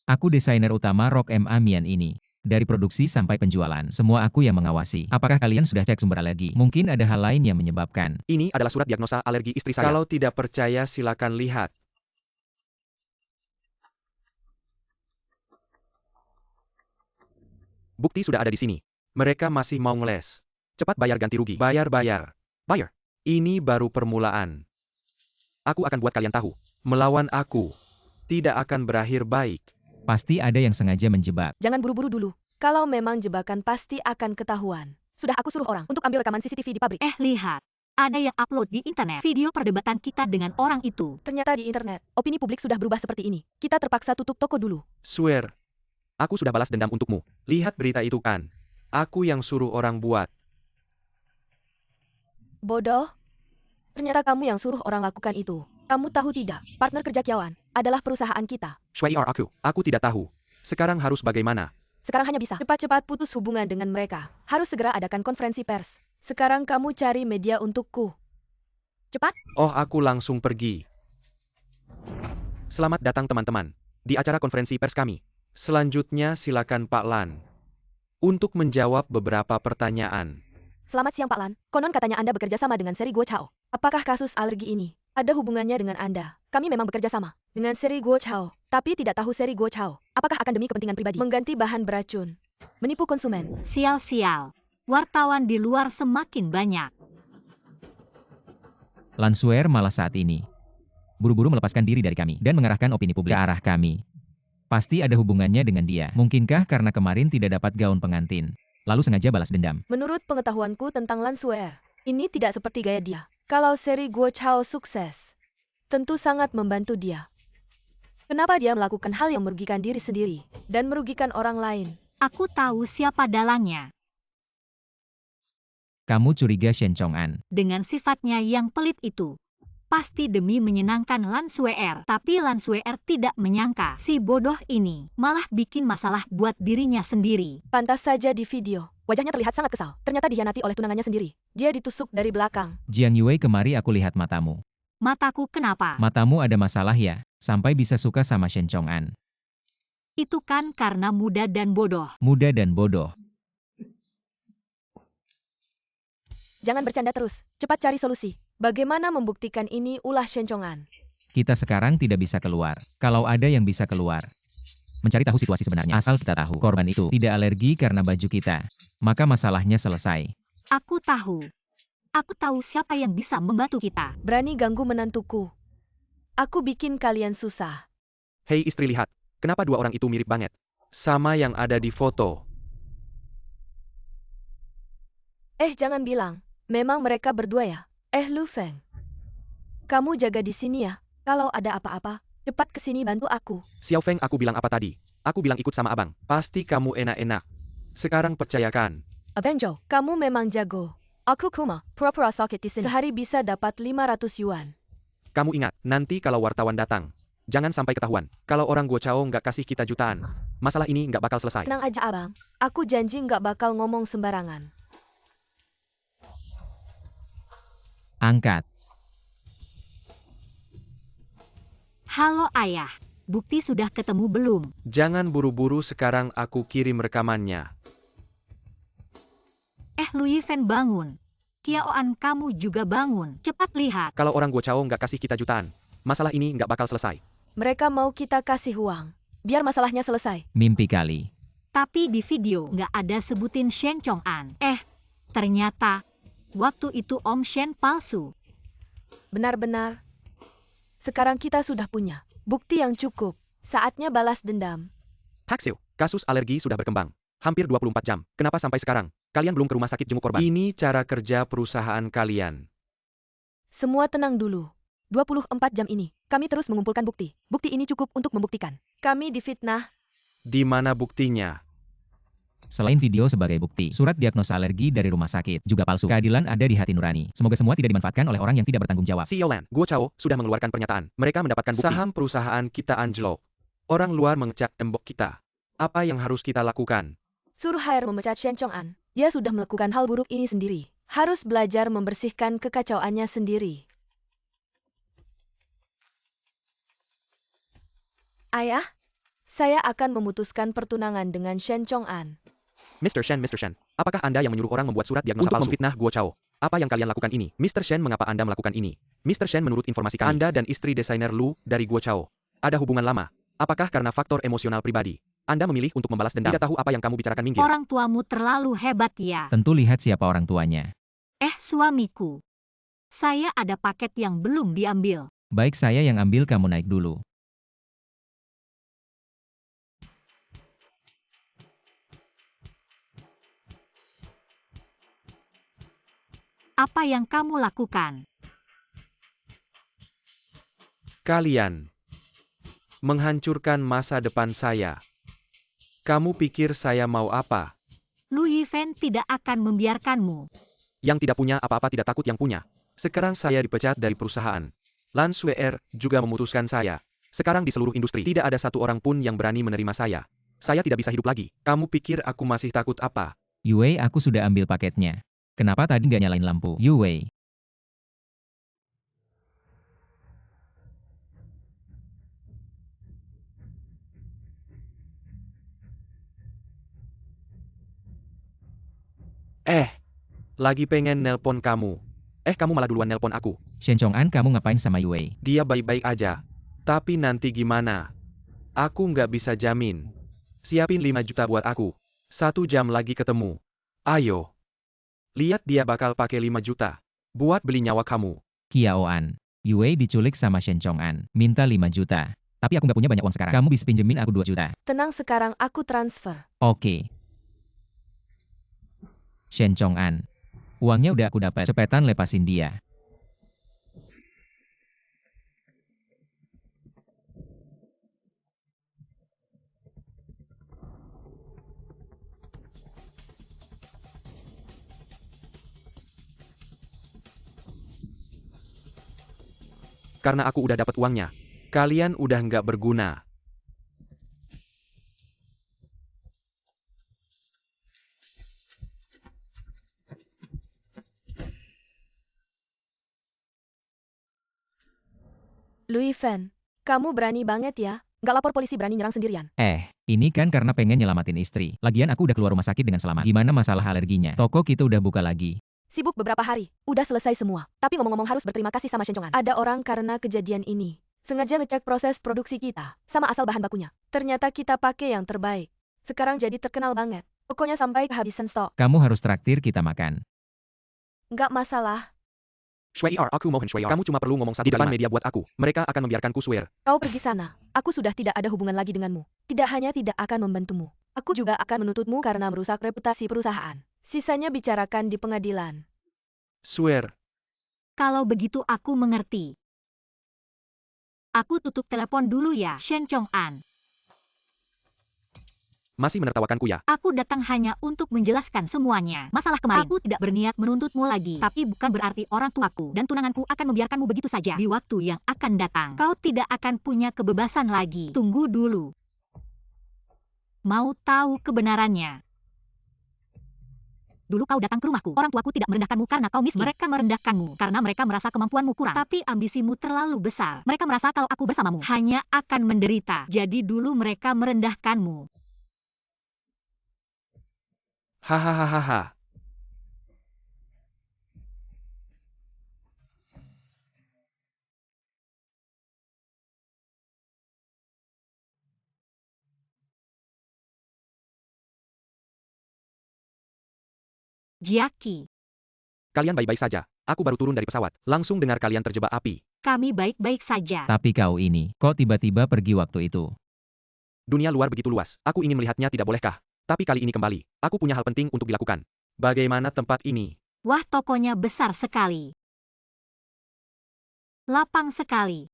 S3: Aku desainer utama rok MA Mian ini. Dari produksi sampai penjualan, semua aku yang mengawasi. Apakah kalian sudah cek sumber alergi? Mungkin ada hal lain yang menyebabkan.
S1: Ini adalah surat diagnosa alergi istri saya. Kalau tidak percaya silakan lihat. Bukti sudah ada di sini. Mereka masih mau ngeles. Cepat bayar ganti rugi. Bayar. Bayar. Ini baru permulaan. Aku akan buat kalian tahu. Melawan aku tidak akan berakhir baik.
S3: Pasti ada yang sengaja menjebak.
S4: Jangan buru-buru dulu. Kalau memang jebakan pasti akan ketahuan. Sudah aku suruh orang untuk ambil rekaman CCTV di pabrik.
S2: Lihat. Ada yang upload di internet video perdebatan kita dengan orang itu.
S4: Ternyata di internet, opini publik sudah berubah seperti ini. Kita terpaksa tutup toko dulu.
S1: Swear. Aku sudah balas dendam untukmu. Lihat berita itu kan. Aku yang suruh orang buat.
S4: Bodoh. Ternyata kamu yang suruh orang lakukan itu. Kamu tahu tidak, partner kerja Kiawan adalah perusahaan kita.
S1: Swear aku. Aku tidak tahu. Sekarang harus bagaimana?
S4: Sekarang hanya bisa cepat-cepat putus hubungan dengan mereka. Harus segera adakan konferensi pers. Sekarang kamu cari media untukku. Cepat.
S1: Oh, aku langsung pergi. Selamat datang teman-teman. Di acara konferensi pers kami. Selanjutnya silakan Pak Lan. Untuk menjawab beberapa pertanyaan.
S4: Selamat siang Pak Lan. Konon katanya Anda bekerja sama dengan seri Guo Chao. Apakah kasus alergi ini ada hubungannya dengan Anda? Kami memang bekerja sama dengan seri Guo Chao, tapi tidak tahu seri Guo Chao. Apakah akan demi kepentingan pribadi mengganti bahan beracun, menipu konsumen?
S2: Sial-sial. Wartawan di luar semakin banyak.
S3: Lanswear malah saat ini buru-buru melepaskan diri dari kami dan mengarahkan opini publik ke arah kami. Pasti ada hubungannya dengan dia. Mungkinkah karena kemarin tidak dapat gaun pengantin, lalu sengaja balas dendam?
S4: Menurut pengetahuanku tentang Lanswear, ini tidak seperti gaya dia. Kalau seri Guo Chao sukses, tentu sangat membantu dia. Kenapa dia melakukan hal yang merugikan diri sendiri dan merugikan orang lain?
S2: Aku tahu siapa dalangnya.
S3: Kamu curiga Shen Chong'an.
S2: Dengan sifatnya yang pelit itu. Pasti demi menyenangkan Lanswear. Tapi Lanswear tidak menyangka si bodoh ini malah bikin masalah buat dirinya sendiri.
S4: Pantas saja di video, wajahnya terlihat sangat kesal. Ternyata dikhianati oleh tunangannya sendiri. Dia ditusuk dari belakang.
S3: Jiang Yue, kemari aku lihat matamu.
S2: Mataku kenapa?
S3: Matamu ada masalah ya, sampai bisa suka sama Shen Chong'an.
S2: Itu kan karena muda dan bodoh.
S3: Muda dan bodoh.
S4: Jangan bercanda terus, cepat cari solusi. Bagaimana membuktikan ini ulah Shen Chong'an?
S3: Kita sekarang tidak bisa keluar. Kalau ada yang bisa keluar, mencari tahu situasi sebenarnya. Asal kita tahu korban itu tidak alergi karena baju kita, maka masalahnya selesai.
S2: Aku tahu. Aku tahu siapa yang bisa membantu kita.
S4: Berani ganggu menantuku. Aku bikin kalian susah.
S1: Hei istri, lihat. Kenapa dua orang itu mirip banget? Sama yang ada di foto.
S4: Jangan bilang. Memang mereka berdua ya? Lu Feng. Kamu jaga di sini ya. Kalau ada apa-apa, cepat kesini bantu aku.
S1: Xiao Feng, aku bilang apa tadi? Aku bilang ikut sama abang. Pasti kamu enak-enak. Sekarang percayakan.
S4: Abang Zhou, kamu memang jago. Aku Kuma, pura-pura sakit di sini. Sehari bisa dapat 500 yuan.
S1: Kamu ingat, nanti kalau wartawan datang, jangan sampai ketahuan. Kalau orang Guo Chao nggak kasih kita jutaan, masalah ini nggak bakal selesai.
S4: Tenang aja abang. Aku janji nggak bakal ngomong sembarangan.
S3: Angkat.
S2: Halo ayah. Bukti sudah ketemu belum?
S1: Jangan buru-buru, sekarang aku kirim rekamannya.
S2: Louis Fan bangun. Kiaoan kamu juga bangun. Cepat lihat.
S1: Kalau orang Guo Chao nggak kasih kita jutaan, masalah ini nggak bakal selesai.
S4: Mereka mau kita kasih uang, biar masalahnya selesai.
S3: Mimpi kali.
S2: Tapi di video nggak ada sebutin Shen Chong'an. Ternyata waktu itu Om Shen palsu.
S4: Benar-benar. Sekarang kita sudah punya bukti yang cukup. Saatnya balas dendam.
S1: Pak Xiu, kasus alergi sudah berkembang. Hampir 24 jam. Kenapa sampai sekarang kalian belum ke rumah sakit jenguk korban? Ini cara kerja perusahaan kalian.
S4: Semua tenang dulu. 24 jam ini, kami terus mengumpulkan bukti. Bukti ini cukup untuk membuktikan kami difitnah.
S1: Di mana buktinya?
S3: Selain video sebagai bukti, surat diagnosa alergi dari rumah sakit juga palsu. Keadilan ada di hati nurani. Semoga semua tidak dimanfaatkan oleh orang yang tidak bertanggung jawab.
S1: CEO Lan, Guo Chao sudah mengeluarkan pernyataan. Mereka mendapatkan bukti. Saham perusahaan kita anjlok. Orang luar mengecat tembok kita. Apa yang harus kita lakukan?
S4: Suruh Haier memecat Shen Chong'an. Dia sudah melakukan hal buruk ini sendiri. Harus belajar membersihkan kekacauannya sendiri. Ayah, Saya akan memutuskan pertunangan dengan Shen Chong'an.
S1: Mr. Shen, apakah Anda yang menyuruh orang membuat surat diagnosa palsu untuk memfitnah Guo Chao? Apa yang kalian lakukan ini? Mr. Shen, mengapa Anda melakukan ini? Mr. Shen, menurut informasi kami, Anda dan istri desainer Lu dari Guo Chao ada hubungan lama. Apakah karena faktor emosional pribadi? Anda memilih untuk membalas dendam. Tidak tahu apa yang kamu bicarakan, minggir.
S2: Orang tuamu terlalu hebat ya.
S3: Tentu lihat siapa orang tuanya.
S2: Suamiku. Saya ada paket yang belum diambil.
S3: Baik, saya yang ambil, kamu naik dulu.
S2: Apa yang kamu lakukan?
S1: Kalian menghancurkan masa depan saya. Kamu pikir saya mau apa?
S2: Lu Yifan tidak akan membiarkanmu.
S1: Yang tidak punya apa-apa tidak takut yang punya. Sekarang saya dipecat dari perusahaan. Lan Shuer juga memutuskan saya. Sekarang di seluruh industri tidak ada satu orang pun yang berani menerima saya. Saya tidak bisa hidup lagi. Kamu pikir aku masih takut apa?
S3: Yue, aku sudah ambil paketnya. Kenapa tadi nggak nyalain lampu? Yue.
S1: Lagi pengen nelpon kamu. Kamu malah duluan nelpon aku.
S3: Shen Chong'an, kamu ngapain sama Yue?
S1: Dia baik-baik aja. Tapi nanti gimana? Aku nggak bisa jamin. Siapin 5 juta buat aku. 1 jam lagi ketemu. Ayo. Lihat dia bakal pakai 5 juta. Buat beli nyawa kamu.
S3: Kiaoan. Yue diculik sama Shen Chong'an. Minta 5 juta. Tapi aku nggak punya banyak uang sekarang. Kamu bisa pinjemin aku 2 juta.
S4: Tenang, sekarang aku transfer.
S3: Oke. Shen Chong'an. Uangnya udah aku dapat. Cepetan lepasin dia.
S1: Karena aku udah dapat uangnya. Kalian udah nggak berguna.
S4: Lu Yifan, kamu berani banget ya. Nggak lapor polisi, berani nyerang sendirian.
S3: Ini kan karena pengen nyelamatin istri. Lagian aku udah keluar rumah sakit dengan selamat. Gimana masalah alerginya? Toko kita udah buka lagi.
S4: Sibuk beberapa hari. Udah selesai semua. Tapi ngomong-ngomong harus berterima kasih sama Shen Chong'an. Ada orang karena kejadian ini sengaja ngecek proses produksi kita sama asal bahan bakunya. Ternyata kita pakai yang terbaik. Sekarang jadi terkenal banget. Tokonya sampai kehabisan stok.
S3: Kamu harus traktir kita makan.
S4: Nggak masalah.
S1: Shuer, aku mohon Shuer. Kamu cuma perlu ngomong satu di depan media buat aku. Mereka akan membiarkanku Shuer.
S4: Kau pergi sana. Aku sudah tidak ada hubungan lagi denganmu. Tidak hanya tidak akan membantumu. Aku juga akan menuntutmu karena merusak reputasi perusahaan. Sisanya bicarakan di pengadilan.
S1: Shuer.
S2: Kalau begitu aku mengerti. Aku tutup telepon dulu ya, Shen Chong'an.
S1: Masih menertawakanku ya?
S2: Aku datang hanya untuk menjelaskan semuanya. Masalah kemarin, aku tidak berniat menuntutmu lagi. Tapi bukan berarti orang tuaku dan tunanganku akan membiarkanmu begitu saja. Di waktu yang akan datang, kau tidak akan punya kebebasan lagi. Tunggu dulu. Mau tahu kebenarannya? Dulu kau datang ke rumahku. Orang tuaku tidak merendahkanmu karena kau miskin. Mereka merendahkanmu karena mereka merasa kemampuanmu kurang. Tapi ambisimu terlalu besar. Mereka merasa kalau aku bersamamu hanya akan menderita. Jadi dulu mereka merendahkanmu.
S1: Hahaha.
S2: Jackie,
S1: Kalian baik-baik saja. Aku baru turun dari pesawat. Langsung dengar kalian terjebak api.
S2: kami baik-baik saja.
S3: Tapi kau ini, kok tiba-tiba pergi waktu itu?
S1: Dunia luar begitu luas. Aku ingin melihatnya, tidak bolehkah? Tapi kali ini kembali. Aku punya hal penting untuk dilakukan. Bagaimana tempat ini?
S2: Wah, tokonya besar sekali. Lapang sekali.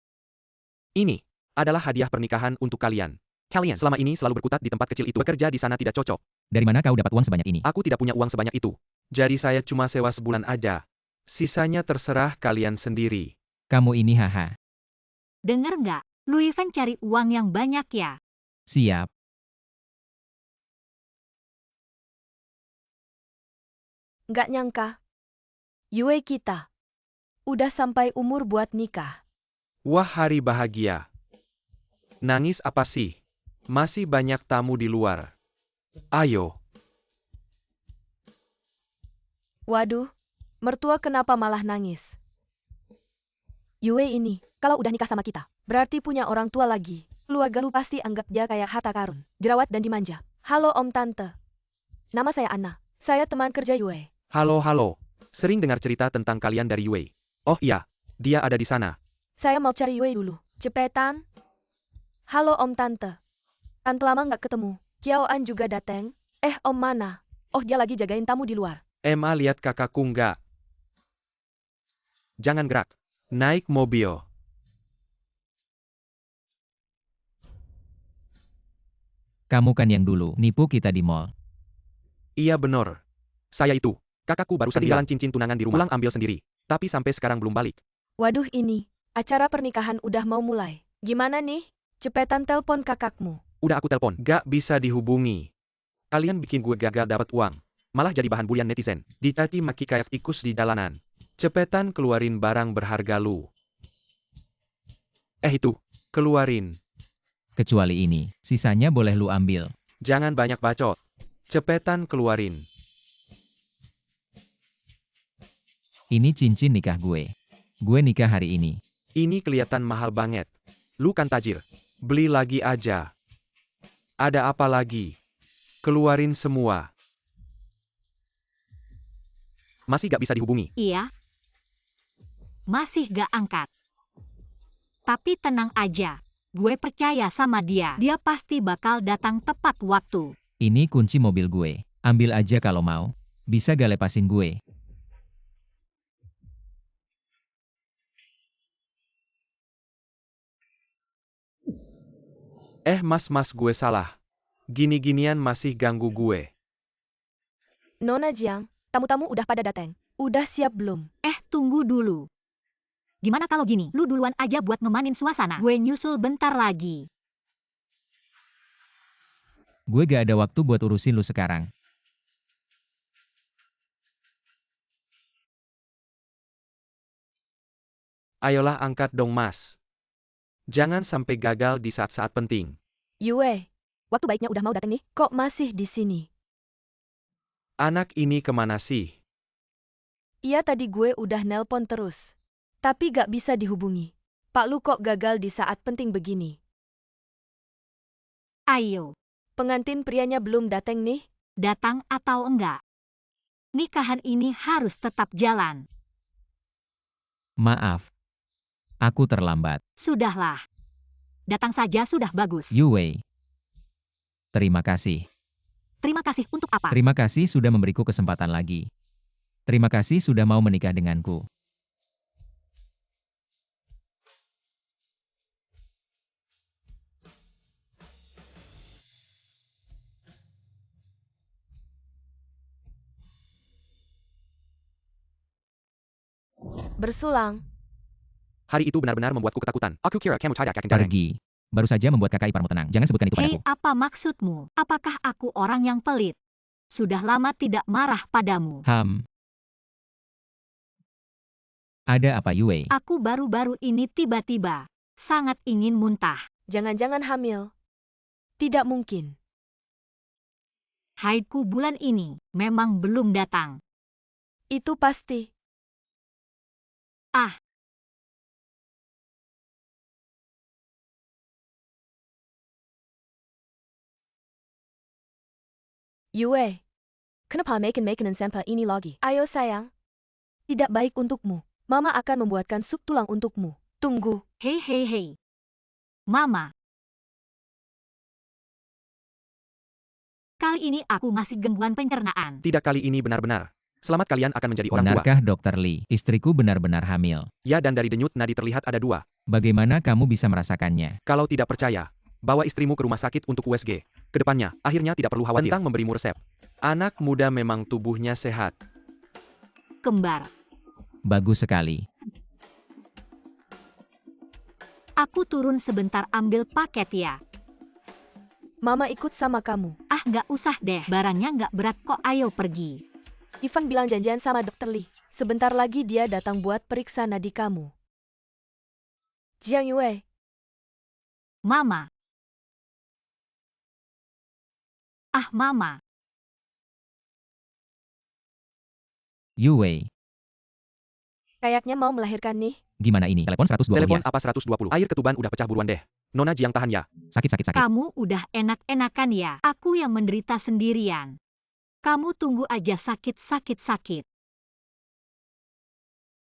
S1: Ini adalah hadiah pernikahan untuk kalian. Kalian selama ini selalu berkutat di tempat kecil itu. Bekerja di sana tidak cocok.
S3: Dari mana kau dapat uang sebanyak ini?
S1: Aku tidak punya uang sebanyak itu. Jadi saya cuma sewa sebulan aja. Sisanya terserah kalian sendiri.
S3: Kamu ini haha.
S2: Dengar nggak? Lu Yifan cari uang yang banyak ya.
S3: Siap.
S4: Nggak nyangka. Yue kita. Udah sampai umur buat nikah.
S1: Wah, hari bahagia. Nangis apa sih? Masih banyak tamu di luar. Ayo.
S4: Waduh, mertua kenapa malah nangis? Yue ini, kalau udah nikah sama kita, berarti punya orang tua lagi. Keluarga lu pasti anggap dia kayak harta karun, dirawat dan dimanja. Halo Om Tante. Nama saya Anna. Saya teman kerja Yue.
S1: Halo, halo. Sering dengar cerita tentang kalian dari Yue. Oh iya, dia ada di sana.
S4: Saya mau cari Yue dulu. Cepetan. Halo Om Tante. Kan lama nggak ketemu. Kiao An juga dateng. Om mana? Oh dia lagi jagain tamu di luar.
S1: Emma lihat kakakku nggak? Jangan gerak. Naik mobil.
S3: Kamu kan yang dulu nipu kita di mall.
S1: Iya bener. Saya itu. Kakakku barusan ketinggalan cincin tunangan di rumah. Pulang ambil sendiri. Tapi sampai sekarang belum balik.
S4: Waduh ini, acara pernikahan udah mau mulai. Gimana nih? Cepetan telpon kakakmu.
S1: Udah aku telepon. Gak bisa dihubungi. Kalian bikin gue gagal dapat uang. Malah jadi bahan bulian netizen. Dicaci maki kayak tikus di jalanan. Cepetan keluarin barang berharga lu. Itu. Keluarin.
S3: Kecuali ini, sisanya boleh lu ambil.
S1: Jangan banyak bacot. Cepetan keluarin.
S3: Ini cincin nikah gue. Gue nikah hari ini.
S1: Ini kelihatan mahal banget. Lu kan tajir. Beli lagi aja. Ada apa lagi? Keluarin semua. Masih gak bisa dihubungi.
S2: Iya. Masih gak angkat. Tapi tenang aja. Gue percaya sama dia. Dia pasti bakal datang tepat waktu.
S3: Ini kunci mobil gue. Ambil aja kalau mau. Bisa gak lepasin gue?
S1: Mas gue salah. Gini-ginian masih ganggu gue.
S4: Nona Jiang, tamu-tamu udah pada datang. Udah siap belum?
S2: Tunggu dulu. Gimana kalau gini? Lu duluan aja buat ngemanin suasana. Gue nyusul bentar lagi.
S3: Gue gak ada waktu buat urusin lu sekarang.
S1: Ayolah angkat dong mas. Jangan sampai gagal di saat-saat penting.
S4: Yue, waktu baiknya udah mau datang nih. Kok masih di sini?
S1: Anak ini kemana sih?
S4: Iya tadi gue udah nelpon terus. Tapi gak bisa dihubungi. Pak Lu kok gagal di saat penting begini?
S2: Ayo,
S4: Pengantin prianya belum datang nih.
S2: datang atau enggak. Nikahan ini harus tetap jalan.
S3: Maaf. Aku terlambat.
S2: Sudahlah. Datang saja sudah bagus.
S3: Yue. Terima kasih.
S2: Terima kasih untuk apa?
S3: Terima kasih sudah memberiku kesempatan lagi. Terima kasih sudah mau menikah denganku.
S4: Bersulang.
S1: Hari itu benar-benar membuatku ketakutan. Aku kira kamu tidak akan garang.
S3: Pergi. Baru saja membuat kakak iparmu tenang. Jangan sebutkan itu
S2: Hei,
S3: padaku.
S2: apa maksudmu? Apakah aku orang yang pelit? Sudah lama tidak marah padamu.
S3: Ada apa Yue?
S2: Aku baru-baru ini tiba-tiba sangat ingin muntah.
S4: Jangan-jangan hamil. Tidak mungkin.
S2: Haidku bulan ini memang belum datang.
S4: Itu pasti. Yue. Kenapa makan sampah ini lagi? Ayo sayang. Tidak baik untukmu. Mama akan membuatkan sup tulang untukmu. Tunggu.
S2: Hei. Mama. Kali ini aku masih gangguan pencernaan.
S1: Tidak kali ini benar-benar. Selamat kalian akan menjadi orang tua.
S3: Benarkah Dr. Lee? Istriku benar-benar hamil.
S1: Ya dan dari denyut nadi terlihat ada 2.
S3: Bagaimana kamu bisa merasakannya?
S1: Kalau tidak percaya, bawa istrimu ke rumah sakit untuk USG. Kedepannya, akhirnya tidak perlu khawatir tentang memberimu resep. Anak muda memang tubuhnya sehat.
S2: Kembar.
S3: Bagus sekali.
S2: Aku turun sebentar ambil paket ya.
S4: Mama ikut sama kamu.
S2: Nggak usah deh. Barangnya nggak berat kok. Ayo pergi.
S4: Ivan bilang janjian sama Dr. Lee. Sebentar lagi dia datang buat periksa nadi kamu. Jiang Yue.
S2: Mama. Ah, Mama.
S3: Yue,
S4: Kayaknya mau melahirkan nih.
S3: gimana ini? Telepon 120
S1: Telepon
S3: ya?
S1: apa 120? Air ketuban udah pecah buruan deh. Nona Jiang tahan ya.
S3: Sakit.
S2: Kamu udah enak-enakan ya. Aku yang menderita sendirian. Kamu tunggu aja sakit.